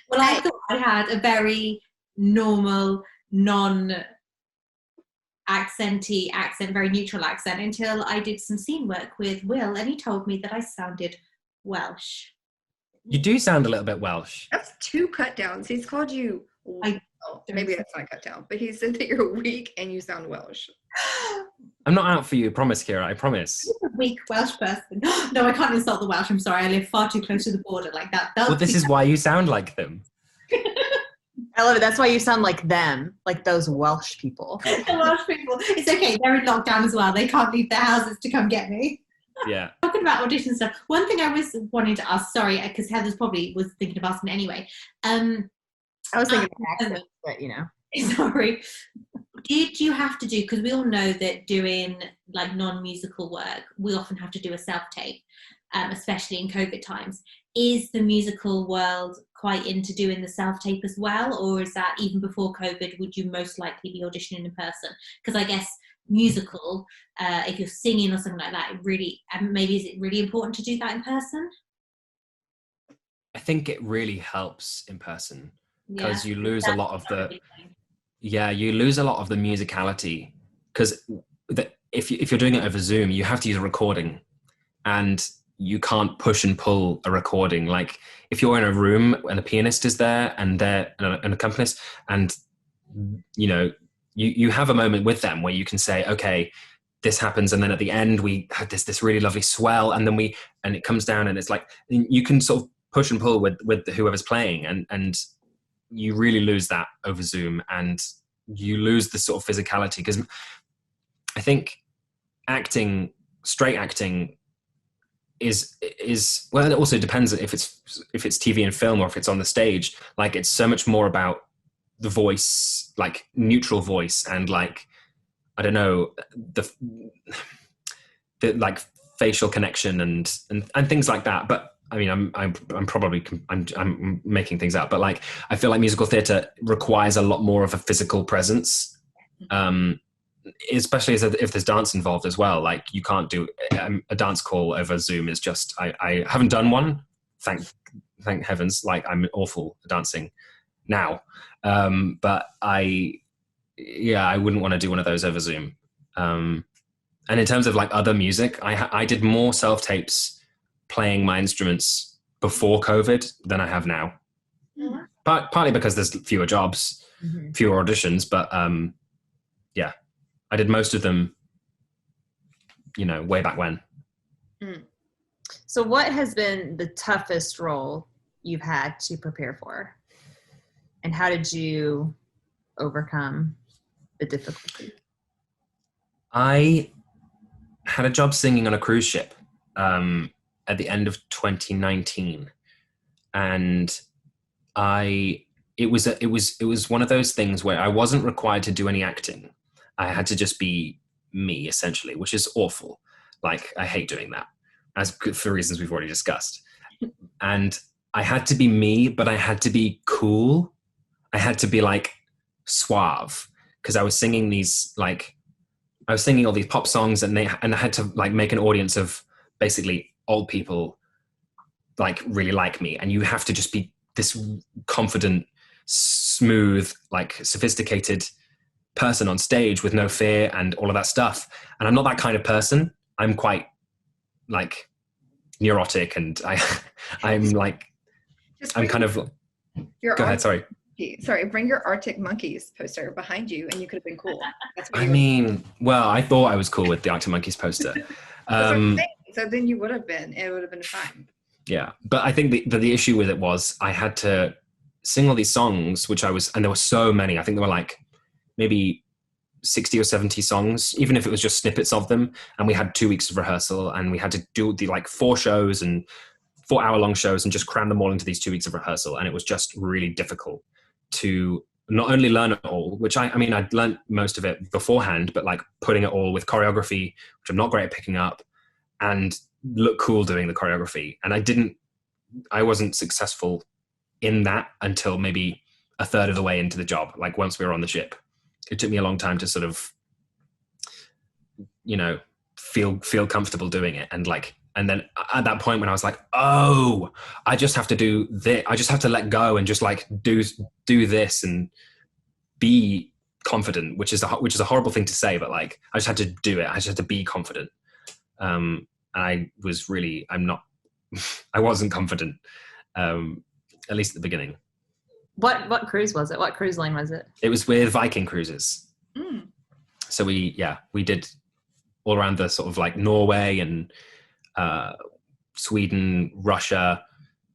Well, I thought I had a very normal, non-accenty accent, very neutral accent, until I did some scene work with Will, and he told me that I sounded Welsh. You do sound a little bit Welsh. That's 2 cut downs. He's called you, maybe that's not a cut down, but he said that you're weak and you sound Welsh. I'm not out for you, promise, Keira, I promise. You're a weak Welsh person. No, I can't insult the Welsh. I'm sorry. I live far too close to the border like that. Well, this is why you sound like them. I love it. That's why you sound like them, like those Welsh people. The Welsh people. It's okay. They're in lockdown as well. They can't leave their houses to come get me. Yeah. Talking about audition stuff, one thing I was wanting to ask, sorry, because Heather's probably was thinking of asking anyway. I was thinking of accents, but you know. Sorry. Did you have to do, because we all know that doing like non-musical work, we often have to do a self-tape, especially in COVID times. Is the musical world quite into doing the self-tape as well? Or is that even before COVID, would you most likely be auditioning in person? Because I guess musical, if you're singing or something like that, it really, maybe is it really important to do that in person? I think it really helps in person, because you lose a lot of the... Yeah, you lose a lot of the musicality, because if you're doing it over Zoom, you have to use a recording, and you can't push and pull a recording. Like if you're in a room and a pianist is there and they're an accompanist, and you know you have a moment with them where you can say, okay, this happens, and then at the end we had this really lovely swell, and then it comes down, and it's like you can sort of push and pull with whoever's playing, and you really lose that over Zoom, and you lose the sort of physicality, because I think straight acting is well, it also depends if it's TV and film or if it's on the stage. Like it's so much more about the voice, like neutral voice, and like I don't know, the like facial connection and things like that. But I mean, I'm probably making things up, but like I feel like musical theatre requires a lot more of a physical presence, especially if there's dance involved as well. Like you can't do a dance call over Zoom. Is just I haven't done one, thank heavens. Like I'm awful at dancing now, but I wouldn't want to do one of those over Zoom. And in terms of like other music, I did more self tapes playing my instruments before COVID than I have now. Mm-hmm. But partly because there's fewer jobs, fewer auditions, but yeah, I did most of them, way back when. So what has been the toughest role you've had to prepare for? And how did you overcome the difficulty? I had a job singing on a cruise ship at the end of 2019, and it was one of those things where I wasn't required to do any acting. I had to just be me, essentially, which is awful. Like I hate doing that, for reasons we've already discussed. And I had to be me, but I had to be cool. I had to be like suave, because I was singing all these pop songs, and I had to like make an audience of basically old people like really like me. And you have to just be this confident, smooth, like sophisticated person on stage with no fear and all of that stuff. And I'm not that kind of person. I'm quite like neurotic, and I'm like, I'm kind of, go ahead, sorry. Bring your Arctic Monkeys poster behind you and you could have been cool. That's what well, I thought I was cool with the Arctic Monkeys poster. So then you would have been, it would have been fine. Yeah. But I think the issue with it was I had to sing all these songs, and there were so many. I think there were like maybe 60 or 70 songs, even if it was just snippets of them. And we had 2 weeks of rehearsal, and we had to do the like 4 shows and 4-hour-long shows and just cram them all into these 2 weeks of rehearsal. And it was just really difficult to not only learn it all, which I'd learned most of it beforehand, but like putting it all with choreography, which I'm not great at picking up, and look cool doing the choreography. And I wasn't successful in that until maybe a third of the way into the job. Like once we were on the ship, it took me a long time to sort of, feel comfortable doing it. And then at that point when I was like, oh, I just have to do this. I just have to let go and just like do this and be confident, which is a horrible thing to say, but like, I just had to do it. I just had to be confident. And I wasn't confident, at least at the beginning. What cruise was it? What cruise line was it? It was with Viking Cruises. Mm. So we did all around the sort of like Norway and Sweden, Russia,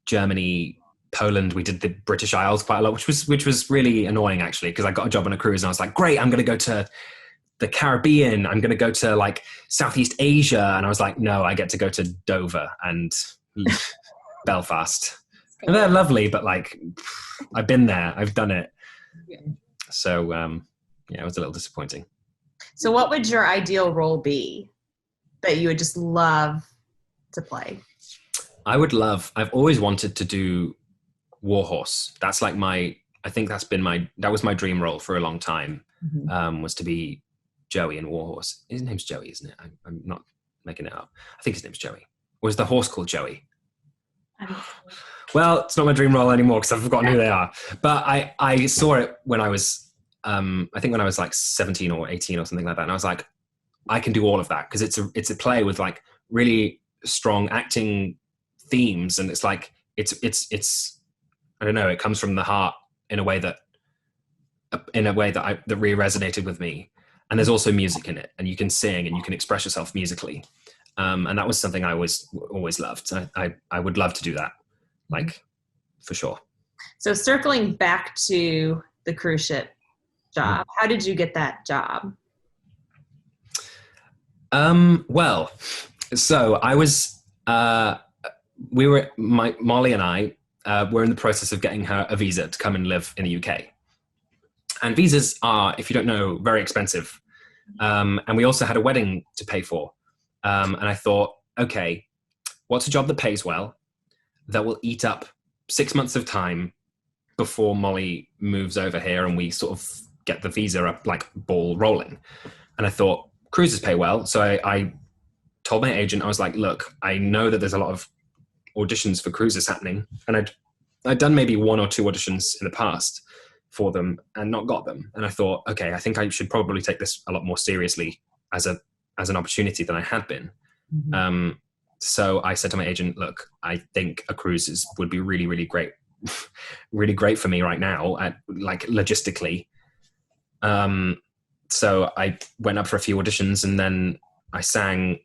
Germany, Poland. We did the British Isles quite a lot, which was really annoying actually, because I got a job on a cruise and I was like, great, I'm going to go to the Caribbean. I'm going to go to like Southeast Asia. And I was like, no, I get to go to Dover and Belfast. And they're lovely, but like, I've been there, I've done it. Yeah. So it was a little disappointing. So what would your ideal role be that you would just love to play? I've always wanted to do Warhorse. That's like that was my dream role for a long time, was to be Joey in Warhorse. His name's Joey, isn't it? I'm not making it up. I think his name's Joey. Or is the horse called Joey? Well, it's not my dream role anymore because I've forgotten who they are. But I saw it when I was, I think when I was like 17 or 18 or something like that. And I was like, I can do all of that, because it's a play with like really strong acting themes. And it's like, it's I don't know, it comes from the heart in a way that really resonated with me. And there's also music in it, and you can sing and you can express yourself musically. And that was something I always loved. I would love to do that, like, for sure. So circling back to the cruise ship job, how did you get that job? Well, so I was, Molly and I were in the process of getting her a visa to come and live in the UK. And visas are, if you don't know, very expensive. And we also had a wedding to pay for. And I thought, okay, what's a job that pays well, that will eat up 6 months of time before Molly moves over here and we sort of get the visa up, like, ball rolling. And I thought, cruises pay well. So I told my agent, I was like, look, I know that there's a lot of auditions for cruises happening. And I'd done maybe 1 or 2 auditions in the past for them and not got them. And I thought, okay, I think I should probably take this a lot more seriously as an opportunity than I had been. Mm-hmm. So I said to my agent, look, I think a cruises would be really, really great, really great for me right now, like logistically. So I went up for a few auditions, and then I sang.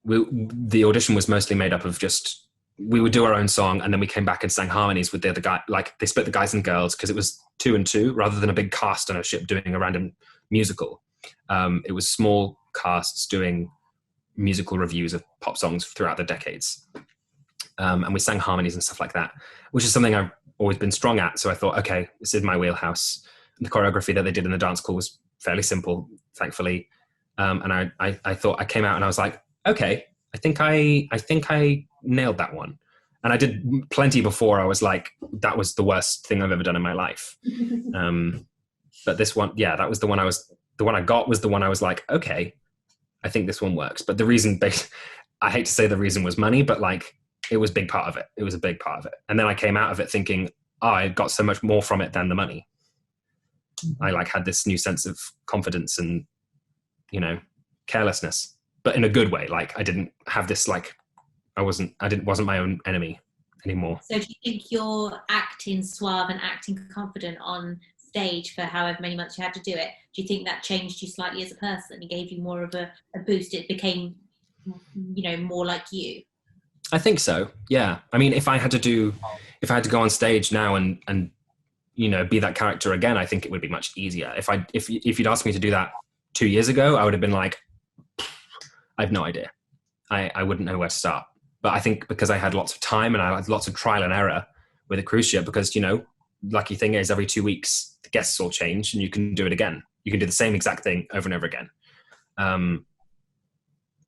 The audition was mostly made up of just, we would do our own song, and then we came back and sang harmonies with the other guy. Like, they split the guys and girls because it was 2 and 2 rather than a big cast on a ship doing a random musical. It was small casts doing musical reviews of pop songs throughout the decades. And we sang harmonies and stuff like that, which is something I've always been strong at. So I thought, okay, this is my wheelhouse. And the choreography that they did in the dance school was fairly simple, thankfully. And I thought, I came out and I was like, okay, I think I nailed that one. And I did plenty before I was like, that was the worst thing I've ever done in my life. But this one, yeah, that was the one I got was the one I was like, okay, I think this one works. But the reason, I hate to say the reason was money, but like, it was a big part of it. It was a big part of it. And then I came out of it thinking, oh, I got so much more from it than the money. I like had this new sense of confidence and, you know, carelessness, but in a good way. Like I didn't have this, like, wasn't my own enemy anymore. So do you think you're acting suave and acting confident on stage for however many months you had to do it? Do you think that changed you slightly as a person? It gave you more of a boost? It became, you know, more like you? I think so. Yeah. I mean, if I had to go on stage now and, you know, be that character again, I think it would be much easier. If you'd asked me to do that 2 years ago, I would have been like, I have no idea. I wouldn't know where to start. But I think because I had lots of time and I had lots of trial and error with a cruise ship, because, you know, lucky thing is every 2 weeks, the guests all change and you can do it again. You can do the same exact thing over and over again.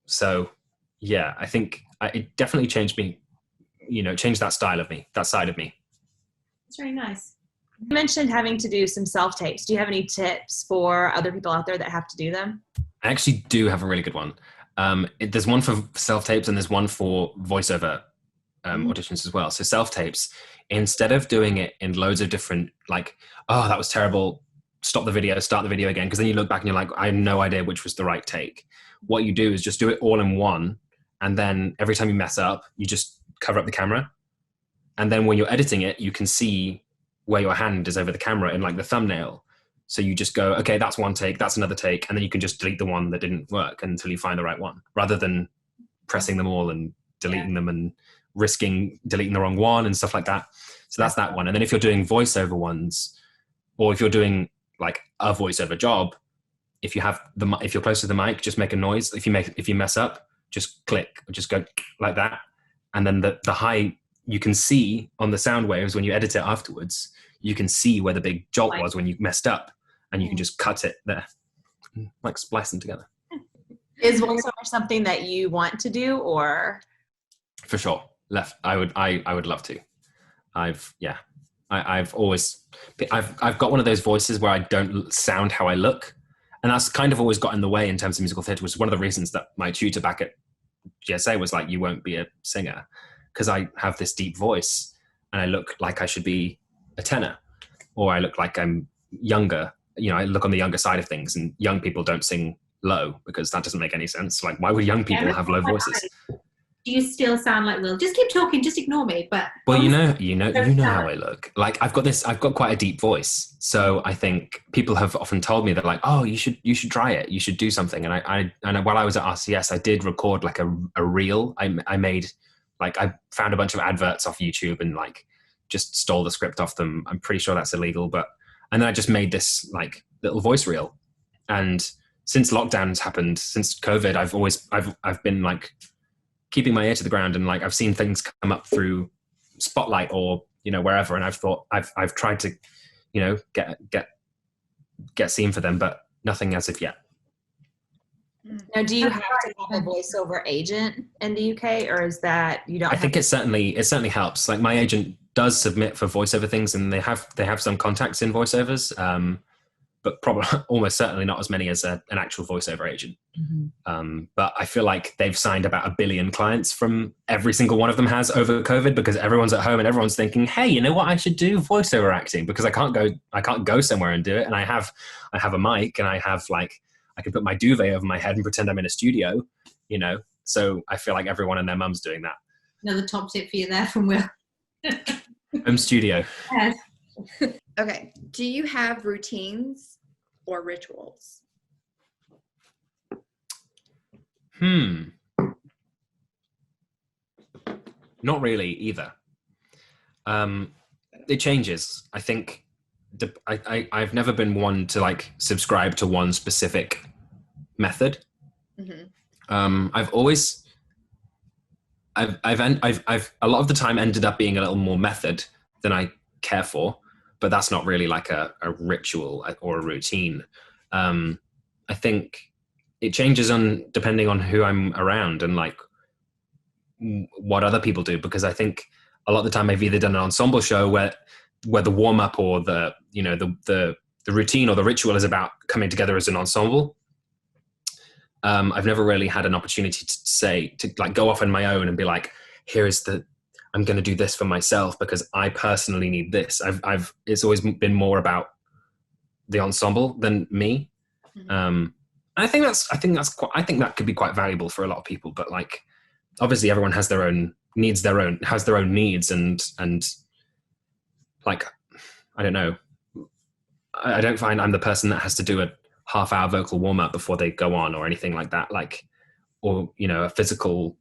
So yeah, I think it definitely changed me, you know, changed that style of me, that side of me. It's very nice. You mentioned having to do some self-tapes. Do you have any tips for other people out there that have to do them? I actually do have a really good one. There's one for self-tapes and there's one for voiceover auditions as well. So self-tapes, instead of doing it in loads of different, like, oh, that was terrible, stop the video, start the video again, because then you look back and you're like, I have no idea which was the right take. What you do is just do it all in one, and then every time you mess up, you just cover up the camera. And then when you're editing it, you can see where your hand is over the camera in like the thumbnail. So you just go, okay, that's one take, that's another take, and then you can just delete the one that didn't work until you find the right one, rather than pressing them all and deleting them and risking deleting the wrong one and stuff like that. So that's that one. And then if you're doing voiceover ones, or if you're doing like a voiceover job, if you're close to the mic, just make a noise. If you mess up, just click, or just go like that. And then the high, you can see on the sound waves when you edit it afterwards, you can see where the big jolt was when you messed up, and you can just cut it there, like splice them together. Is voiceover something that you want to do, or? For sure. I would love to. I've got one of those voices where I don't sound how I look. And that's kind of always got in the way in terms of musical theatre, which is one of the reasons that my tutor back at GSA was like, you won't be a singer, because I have this deep voice and I look like I should be a tenor, or I look like I'm younger. You know, I look on the younger side of things, and young people don't sing low because that doesn't make any sense. Like, why would young people have low voices? Do you still sound like Will? Just keep talking, just ignore me. But well, you know how I look. Like I've got quite a deep voice. So I think people have often told me, they're like, oh, you should try it. You should do something. And while I was at RCS, I did record like a reel. I made, like, I found a bunch of adverts off YouTube and like just stole the script off them. I'm pretty sure that's illegal, and then I just made this like little voice reel. And since lockdowns happened, since COVID, I've been like keeping my ear to the ground, and like I've seen things come up through Spotlight or, you know, wherever, and I've thought I've tried to, you know, get seen for them, but nothing as of yet. Now, do you have to have a voiceover agent in the UK, or is that you don't? I think it certainly helps. Like my agent does submit for voiceover things, and they have some contacts in voiceovers, but probably almost certainly not as many as an actual voiceover agent. Mm-hmm. But I feel like they've signed about 1 billion clients from every single one of them has over COVID, because everyone's at home and everyone's thinking, hey, you know what I should do? Voiceover acting, because I can't go somewhere and do it. And I have a mic, and I can put my duvet over my head and pretend I'm in a studio, you know? So I feel like everyone and their mum's doing that. Another top tip for you there from Will. Home studio. Yes. Okay. Do you have routines or rituals? Not really either. It changes. I think I've never been one to like subscribe to one specific method. Mm-hmm. I've a lot of the time ended up being a little more method than I care for, but that's not really like a ritual or a routine. I think it changes depending on who I'm around and like what other people do, because I think a lot of the time I've either done an ensemble show where the warm up or the routine or the ritual is about coming together as an ensemble. I've never really had an opportunity to like go off on my own and be like, I'm going to do this for myself because I personally need this. It's always been more about the ensemble than me. Mm-hmm. I think that could be quite valuable for a lot of people, but like, obviously everyone has their own needs, and like, I don't know. I don't find I'm the person that has to do a half-hour vocal warm-up before they go on or anything like that, like, or, you know, a physical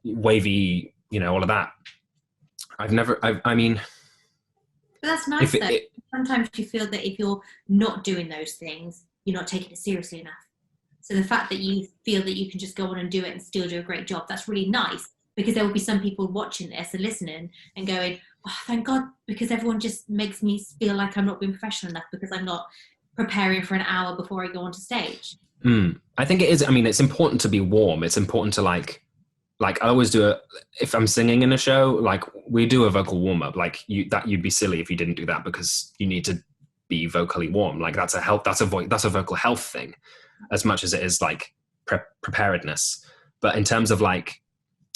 wavy, you know, all of that. I mean, but that's nice though. Sometimes you feel that if you're not doing those things, you're not taking it seriously enough. So the fact that you feel that you can just go on and do it and still do a great job, that's really nice, because there will be some people watching this and listening and going, oh, thank God, because everyone just makes me feel like I'm not being professional enough because I'm not preparing for an hour before I go onto stage. I think it is. I mean, it's important to be warm. It's important to like I always do if I'm singing in a show, like we do a vocal warm up, like you'd be silly if you didn't do that because you need to be vocally warm. Like that's a vocal health thing as much as it is like preparedness. But in terms of like,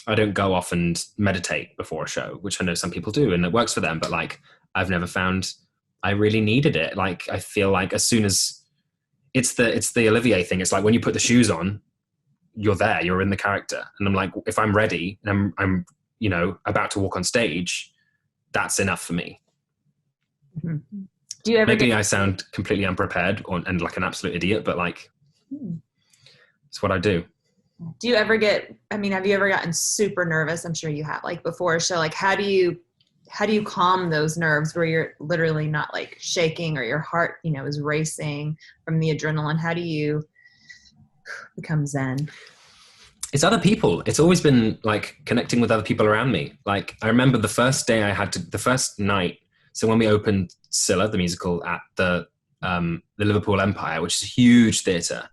I don't go off and meditate before a show, which I know some people do and it works for them, but like I've never found I really needed it. Like I feel like as soon as it's the Olivier thing, it's like when you put the shoes on, you're in the character. And I'm like, if I'm ready and I'm you know, about to walk on stage, that's enough for me. Mm-hmm. Do you ever maybe I sound completely unprepared and like an absolute idiot, but like it's what I do. Do you ever have you ever gotten super nervous? I'm sure you have, like before a show. Like how do you calm those nerves where you're literally not like shaking or your heart, you know, is racing from the adrenaline? How do you become zen? It's other people. It's always been like connecting with other people around me. Like I remember the first night. So when we opened Scylla, the musical at the Liverpool Empire, which is a huge theatre,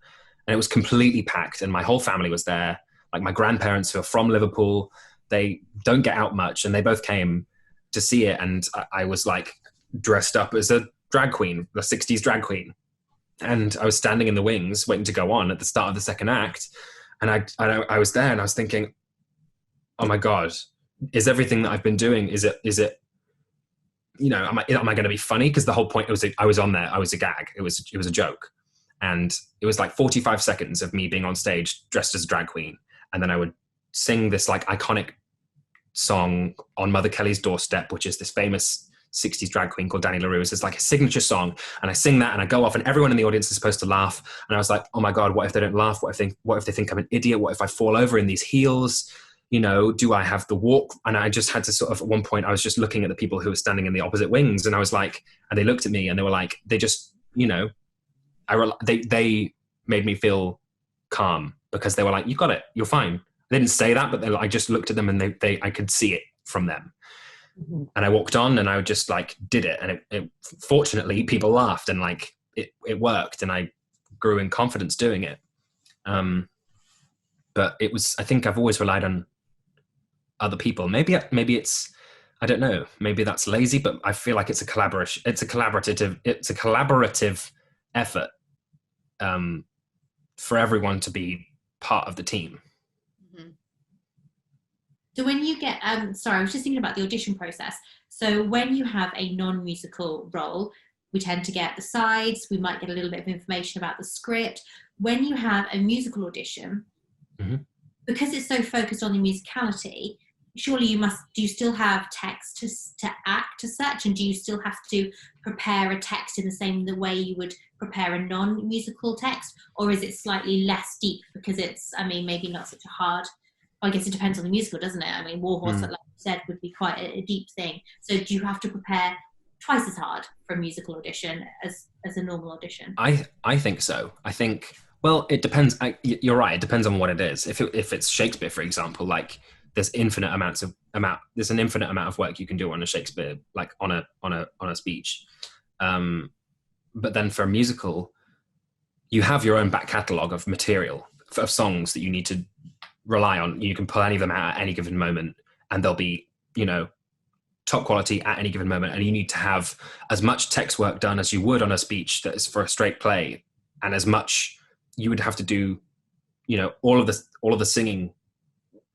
and it was completely packed and my whole family was there. Like my grandparents who are from Liverpool, they don't get out much and they both came to see it. And I was like dressed up as a drag queen, the 60s drag queen. And I was standing in the wings waiting to go on at the start of the second act. And I was there and I was thinking, oh my God, is everything that I've been doing, is it, you know, am I going to be funny? Because the whole point I was on there, I was a gag. It was a joke. And it was like 45 seconds of me being on stage dressed as a drag queen. And then I would sing this like iconic song on Mother Kelly's Doorstep, which is this famous 60s drag queen called Danny LaRue. It's like a signature song. And I sing that and I go off and everyone in the audience is supposed to laugh. And I was like, oh my God, what if they don't laugh? What if they think I'm an idiot? What if I fall over in these heels? You know, do I have the walk? And I just had to sort of, at one point I was just looking at the people who were standing in the opposite wings. And I was like, and they looked at me and they were like, they just, you know, they made me feel calm because they were like, you got it, you're fine. They didn't say that, but I just looked at them and I could see it from them. Mm-hmm. And I walked on and I just like did it. And it fortunately people laughed and like it worked and I grew in confidence doing it. But it was, I think I've always relied on other people. Maybe it's, I don't know, maybe that's lazy, but I feel like it's a collaborative effort for everyone to be part of the team. Mm-hmm. So when you get, sorry, I was just thinking about the audition process. So when you have a non-musical role, we tend to get the sides, we might get a little bit of information about the script. When you have a musical audition, mm-hmm. because it's so focused on the musicality, surely do you still have text to act as such? And do you still have to prepare a text in the same way you would prepare a non-musical text? Or is it slightly less deep because it's, I mean, maybe not such a hard, I guess it depends on the musical, doesn't it? I mean, Warhorse, like you said, would be quite a deep thing. So do you have to prepare twice as hard for a musical audition as a normal audition? I think so. I think, well, it depends. You're right. It depends on what it is. If it's Shakespeare, for example, like there's an infinite amount of work you can do on a Shakespeare, like on a speech. But then for a musical, you have your own back catalogue of material, of songs that you need to rely on. You can pull any of them out at any given moment and they'll be, you know, top quality at any given moment, and you need to have as much text work done as you would on a speech that is for a straight play, and as much you would have to do, you know, all of the singing.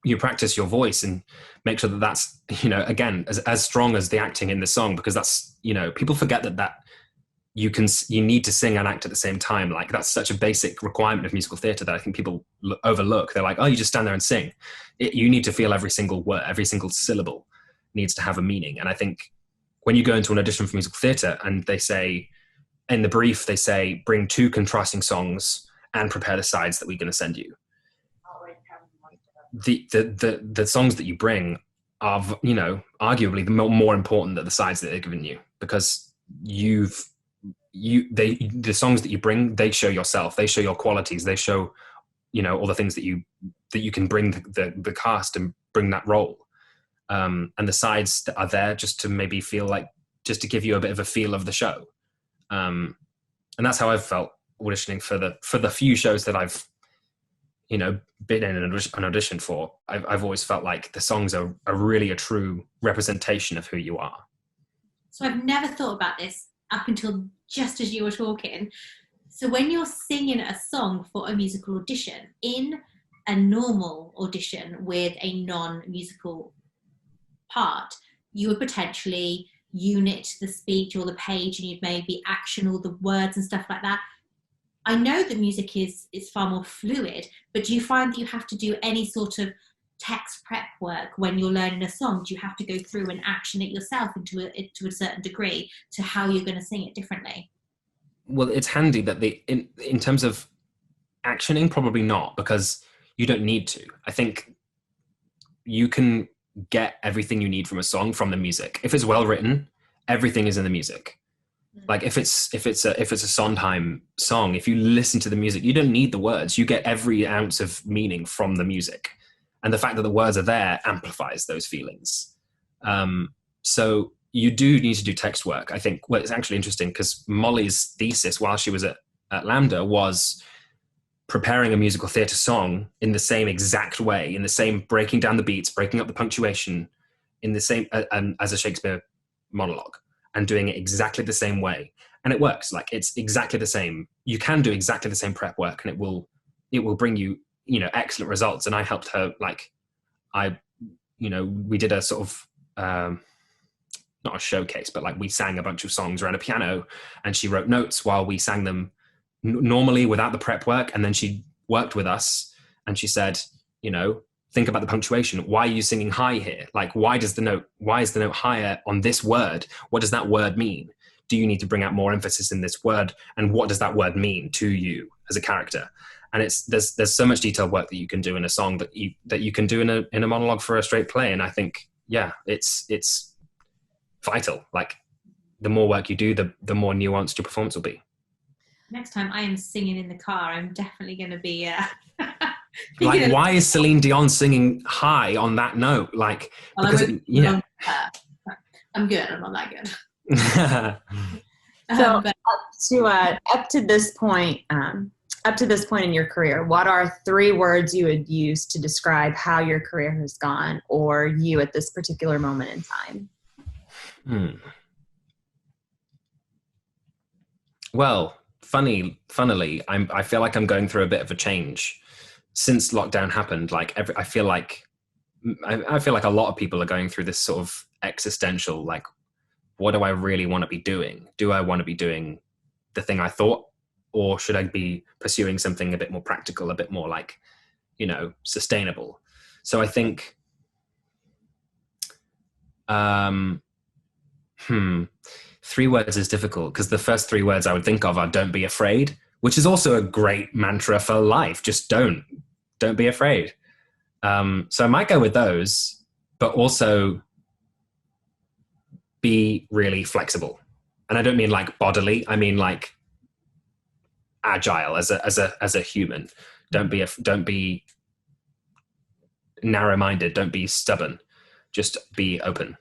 You practice your voice and make sure that that's, you know, again, as strong as the acting in the song, because that's, you know, people forget that you need to sing and act at the same time. Like, that's such a basic requirement of musical theatre that I think people overlook. They're like, oh, you just stand there and sing. You need to feel every single word, every single syllable needs to have a meaning. And I think when you go into an audition for musical theatre and they say, in the brief, they say, bring 2 contrasting songs and prepare the sides that we're going to send you. The songs that you bring are, you know, arguably the more important than the sides that they're giving you, because the songs that you bring, they show yourself, they show your qualities, they show, you know, all the things that you can bring the cast and bring that role. And the sides that are there just to maybe feel like, just to give you a bit of a feel of the show. And that's how I've felt auditioning for the few shows that I've, you know, been in an audition for. I've always felt like the songs are really a true representation of who you are. So I've never thought about this up until just as you were talking. So when you're singing a song for a musical audition, in a normal audition with a non-musical part, you would potentially unit the speech or the page, and you'd maybe action all the words and stuff like that. I know that music is far more fluid, but do you find that you have to do any sort of text prep work when you're learning a song? Do you have to go through and action it yourself to a certain degree to how you're going to sing it differently? Well, it's handy that in terms of actioning, probably not, because you don't need to. I think you can get everything you need from a song from the music. If it's well written, everything is in the music. Like if it's a Sondheim song, if you listen to the music, you don't need the words. You get every ounce of meaning from the music, and the fact that the words are there amplifies those feelings. So you do need to do text work. I think it's actually interesting because Molly's thesis while she was at Lambda was preparing a musical theatre song in the same exact way, in the same breaking down the beats, breaking up the punctuation, in the same as a Shakespeare monologue, and doing it exactly the same way. And it works. Like, it's exactly the same. You can do exactly the same prep work, and it will bring you, you know, excellent results. And I helped her, we did a sort of, not a showcase, but like we sang a bunch of songs around a piano, and she wrote notes while we sang them normally without the prep work. And then she worked with us and she said, you know, think about the punctuation. Why are you singing high here? Like, why is the note higher on this word? What does that word mean? Do you need to bring out more emphasis in this word? And what does that word mean to you as a character? And there's so much detailed work that you can do in a song that you can do in a monologue for a straight play. And I think, yeah, it's vital. Like, the more work you do, the more nuanced your performance will be. Next time I am singing in the car, I'm definitely going to be like, why is Celine Dion singing high on that note? Like, well, because I'm good. I'm not that good. So up to this point in your career, what are 3 words you would use to describe how your career has gone, or you at this particular moment in time? Well, funnily, I feel like I'm going through a bit of a change since lockdown happened. Like, I feel like a lot of people are going through this sort of existential, like, what do I really want to be doing? Do I want to be doing the thing I thought, or should I be pursuing something a bit more practical, a bit more like, you know, sustainable? So I think, 3 words is difficult, because the first 3 words I would think of are "don't be afraid," which is also a great mantra for life. Just don't be afraid. So I might go with those, but also be really flexible. And I don't mean like bodily. I mean like agile as a human. Don't be narrow-minded. Don't be stubborn. Just be open.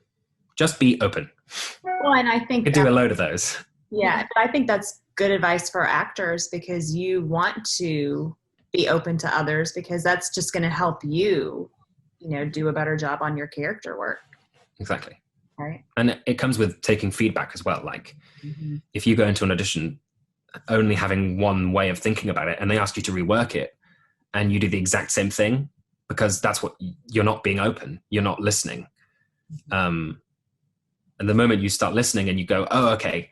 Well, and I think I could do a load of those. Yeah, but I think that's good advice for actors, because you want to be open to others, because that's just going to help you, you know, do a better job on your character work. Exactly. Right. And it comes with taking feedback as well. Like if you go into an audition only having one way of thinking about it and they ask you to rework it and you do the exact same thing, because that's what you're not being open, you're not listening. And the moment you start listening and you go, oh, okay,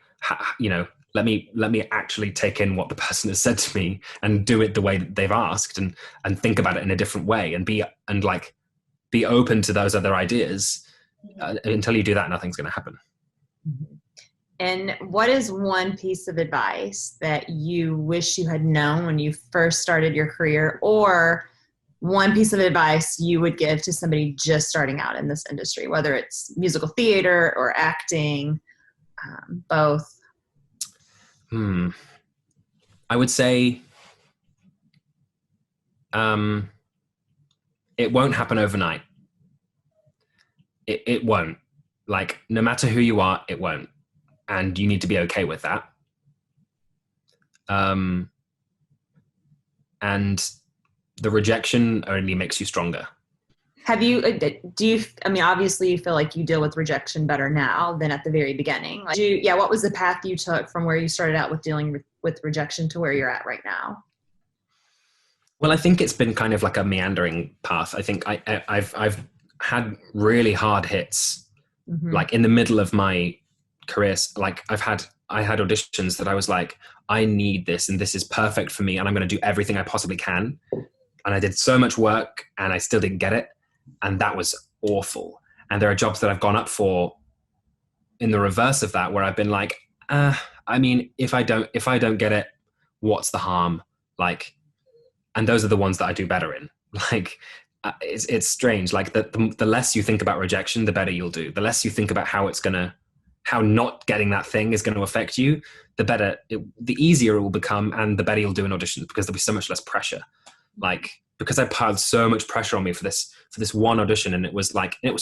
let me actually take in what the person has said to me and do it the way that they've asked, and think about it in a different way, and be open to those other ideas. Until you do that, nothing's going to happen. And what is one piece of advice that you wish you had known when you first started your career, or one piece of advice you would give to somebody just starting out in this industry, whether it's musical theater or acting, both? I would say it won't happen overnight. It won't. Like, no matter who you are, it won't. And you need to be okay with that. And the rejection only makes you stronger. Obviously you feel like you deal with rejection better now than at the very beginning. What was the path you took from where you started out with dealing with rejection to where you're at right now? Well, I think it's been kind of like a meandering path. I think I've had really hard hits, like in the middle of my career. Like I had auditions that I was like, I need this and this is perfect for me and I'm going to do everything I possibly can. And I did so much work and I still didn't get it. And that was awful. And there are jobs that I've gone up for in the reverse of that, where I've been like, if I don't get it, what's the harm? Like, and those are the ones that I do better in. Like, it's strange. Like the less you think about rejection, the better you'll do. The less you think about how not getting that thing is going to affect you, the easier it will become, and the better you'll do in auditions, because there'll be so much less pressure. Like, because I piled so much pressure on me for this one audition, and it was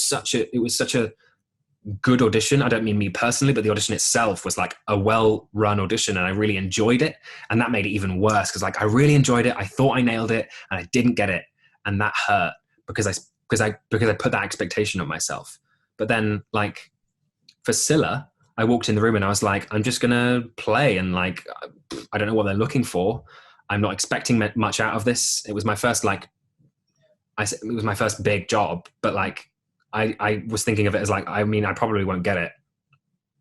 such a good audition. I don't mean me personally, but the audition itself was like a well-run audition, and I really enjoyed it. And that made it even worse, because like I really enjoyed it. I thought I nailed it, and I didn't get it, and that hurt because I put that expectation on myself. But then, like for Scylla, I walked in the room and I was like, I'm just gonna play, and like I don't know what they're looking for. I'm not expecting much out of this. It was my first big job, but like I was thinking of it as like, I probably won't get it,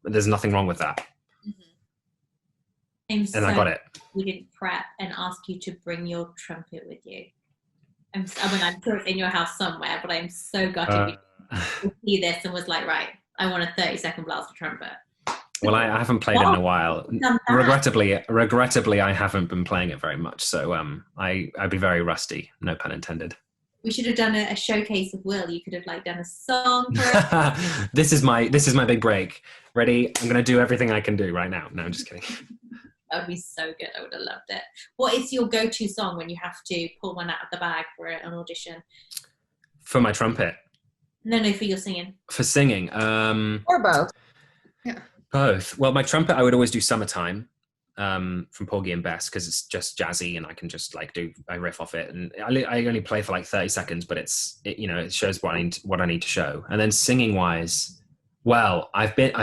but there's nothing wrong with that. And I got it. We didn't prep and ask you to bring your trumpet with you. I'm sure it's in your house somewhere, but I'm so gutted you see this and was like, right, I want a 30-second blast of trumpet. Well, I haven't played it in a while. Regrettably, I haven't been playing it very much. So I'd be very rusty, no pun intended. We should have done a showcase of Will. You could have like done a song for it. This is my big break. Ready? I'm going to do everything I can do right now. No, I'm just kidding. That would be so good. I would have loved it. What is your go-to song when you have to pull one out of the bag for an audition? For my trumpet? No, for your singing. For singing? Or both. Yeah. Both. Well, my trumpet, I would always do Summertime from Porgy and Bess, because it's just jazzy and I can just like I riff off it, and I only play for like 30 seconds, but it shows what I need to show. And then singing wise, well, I spent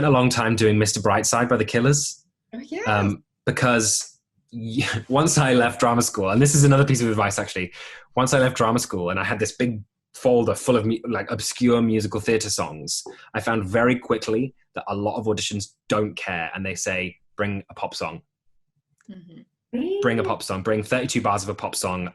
a long time doing Mr. Brightside by the Killers. Oh, yeah. Because once I left drama school, and this is another piece of advice actually, once I left drama school and I had this big folder full of like obscure musical theatre songs, I found very quickly that a lot of auditions don't care, and they say, bring a pop song. Bring a pop song, bring 32 bars of a pop song,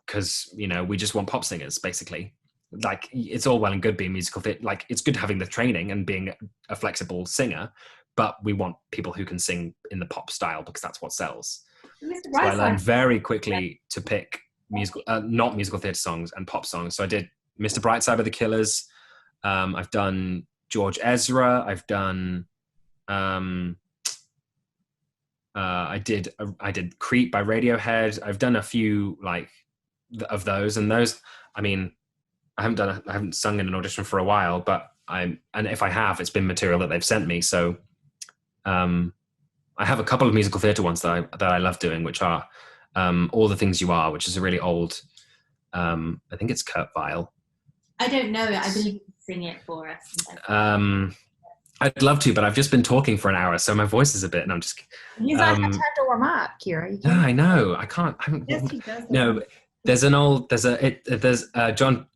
because we just want pop singers, basically. Like, it's all well and good being musical theatre, like it's good having the training and being a flexible singer, but we want people who can sing in the pop style, because that's what sells. So I learned very quickly to pick not musical theatre songs and pop songs. So I did Mr. Brightside by the Killers. I've done George Ezra. I've done I did Creep by Radiohead. I've done a few like of those, and those, I haven't sung in an audition for a while, but and if I have, it's been material that they've sent me. So I have a couple of musical theatre ones that I love doing, which are All the Things You Are, which is a really old, I think it's Kurt Weill. I don't know it. I believe you can sing it for us. I'd love to, but I've just been talking for an hour, so my voice is a bit, and I'm just... He's not had time to warm up, Keira. You No, can't. I know. I can't. Yes, he does. No, but there's John...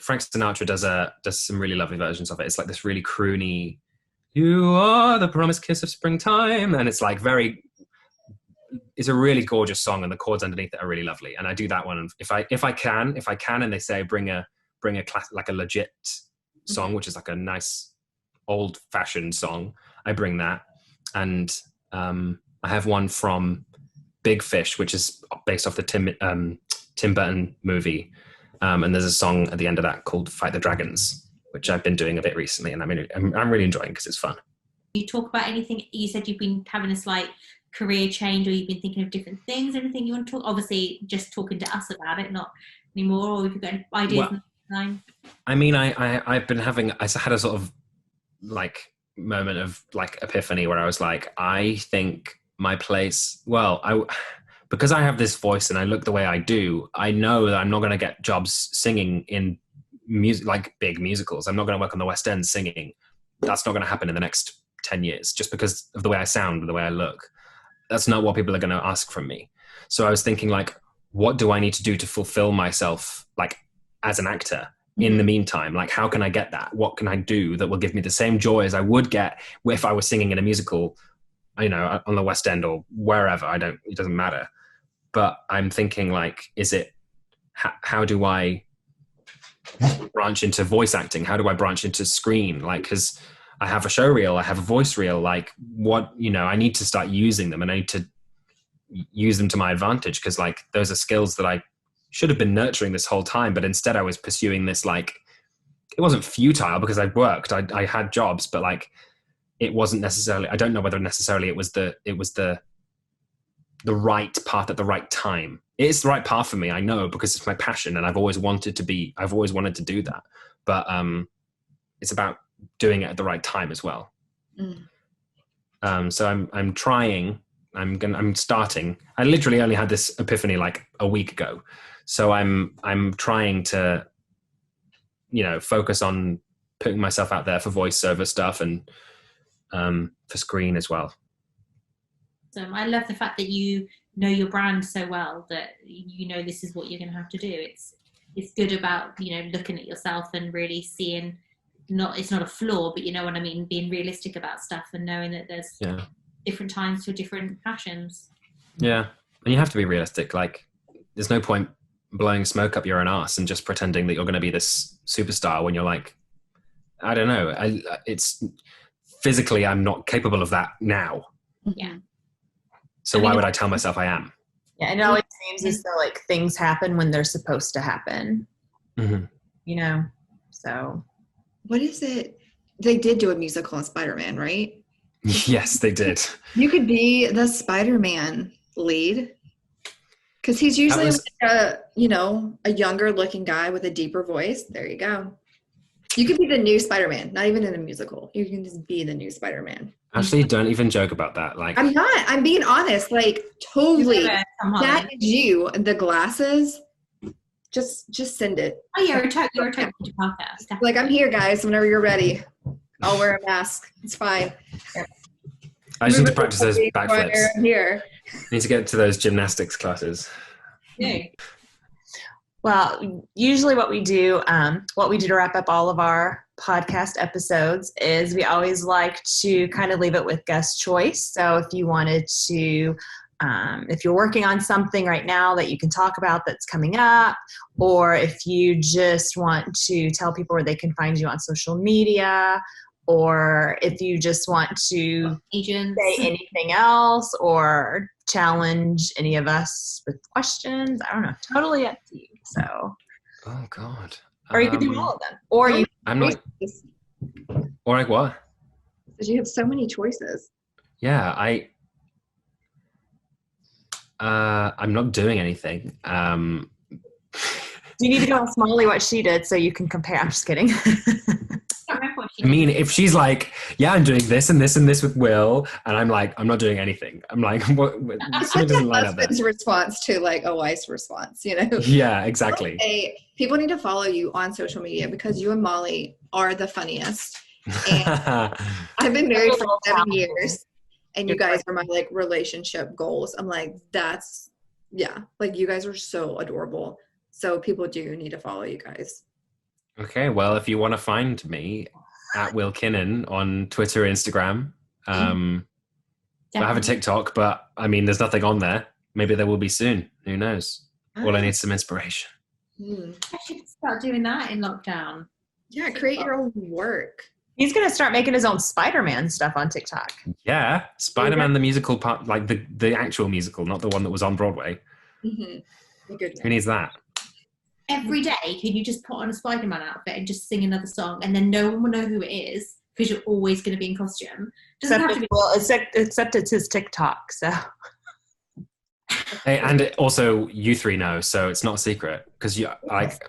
Frank Sinatra does some really lovely versions of it. It's like this really croony, "You are the promised kiss of springtime," and it's like it's a really gorgeous song, and the chords underneath it are really lovely. And I do that one. And if I can, and they say bring a class, like a legit song, which is like a nice old fashioned song, I bring that. And I have one from Big Fish, which is based off the Tim Burton movie. And there's a song at the end of that called "Fight the Dragons," which I've been doing a bit recently, and I'm really enjoying because it's fun. You talk about anything? You said you've been having a slight career change, or you've been thinking of different things. Anything you want to talk? Obviously, just talking to us about it, not anymore. Or have you got any ideas? Well, I mean, I've been having. I had a sort of like moment of like epiphany where I was like, I think my place. Well, because I have this voice and I look the way I do, I know that I'm not going to get jobs singing in music, like big musicals. I'm not going to work on the West End singing. That's not going to happen in the next 10 years just because of the way I sound and the way I look. That's not what people are going to ask from me. So I was thinking like, what do I need to do to fulfill myself like as an actor in the meantime? Like, how can I get that? What can I do that will give me the same joy as I would get if I was singing in a musical, you know, on the West End or wherever? It doesn't matter. But I'm thinking like, how do I branch into voice acting? How do I branch into screen? Like, because I have a show reel, I have a voice reel, like what, you know, I need to start using them and I need to use them to my advantage. Cause like, those are skills that I should have been nurturing this whole time. But instead I was pursuing this, like, it wasn't futile because I worked, I had jobs, but like, it wasn't necessarily, I don't know whether necessarily it was the right path at the right time. It's the right path for me, I know, because it's my passion and I've always wanted to do that. But it's about doing it at the right time as well. So I'm trying, I'm starting. I literally only had this epiphany like a week ago. So I'm trying to, you know, focus on putting myself out there for voiceover stuff and for screen as well. I love the fact that you know your brand so well that you know this is what you're going to have to do. It's good about, you know, looking at yourself and really seeing it's not a flaw, but you know what I mean, being realistic about stuff and knowing that there's different times for different passions. Yeah, and you have to be realistic. Like, there's no point blowing smoke up your own arse and just pretending that you're going to be this superstar when you're like, I don't know. It's physically, I'm not capable of that now. Yeah. So why would I tell myself I am? Yeah, and it always seems as though like things happen when they're supposed to happen. Mm-hmm. You know, so. What is it? They did do a musical on Spider-Man, right? Yes, they did. You could be the Spider-Man lead. Because he's usually a younger looking guy with a deeper voice. There you go. You could be the new Spider-Man, not even in a musical. You can just be the new Spider-Man. Actually, don't even joke about that. Like, I'm not. I'm being honest. Like, totally. That is you. The glasses. Just send it. Oh, you're a total podcast. Like, I'm here, guys. Whenever you're ready, I'll wear a mask. It's fine. I just need to practice those backflips. I'm here. I need to get to those gymnastics classes. Yeah. Well, usually what we do to wrap up all of our podcast episodes is we always like to kind of leave it with guest choice. So if you wanted to, if you're working on something right now that you can talk about that's coming up, or if you just want to tell people where they can find you on social media, or if you just want to say anything else or challenge any of us with questions, I don't know, totally up to you. So, oh God, or you could do all of them, or you. I'm like, or like what? Because you have so many choices. Yeah, I'm not doing anything. You need to go ask Molly what she did so you can compare. I'm just kidding. I remember what I mean, if she's like, yeah, I'm doing this and this and this with Will, and I'm like, I'm not doing anything. I'm like, something doesn't line up there. Husband's response to like a wife's response, you know? Yeah, exactly. People need to follow you on social media because you and Molly are the funniest. And I've been married for 7 years, and you guys are my like relationship goals. I'm like, like you guys are so adorable. So people do need to follow you guys. Okay, well, if you want to find me at Will Kinnon on Twitter, Instagram. I have a TikTok, but I mean, there's nothing on there. Maybe there will be soon. Who knows? All I need is some inspiration. I should start doing that in lockdown. Yeah, create your own work. He's going to start making his own Spider-Man stuff on TikTok. Yeah, Spider-Man the musical part, like the actual musical, not the one that was on Broadway. Mm-hmm. Who needs that? Every day, can you just put on a Spider-Man outfit and just sing another song, and then no one will know who it is because you're always going to be in costume. Except it's his TikTok, so. Hey, and also, you three know, so it's not a secret because you like.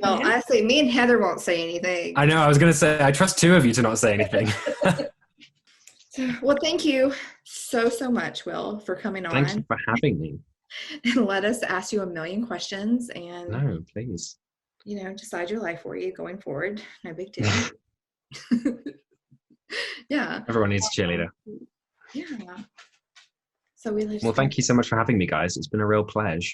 Well, honestly, me and Heather won't say anything. I know. I was going to say I trust two of you to not say anything. Well, thank you so much, Will, for coming on. Thank you for having me. And let us ask you a million questions and no, please. Decide your life for you going forward. No big deal. Yeah. Everyone needs a cheerleader. Yeah. So well, thank you so much for having me, guys. It's been a real pleasure.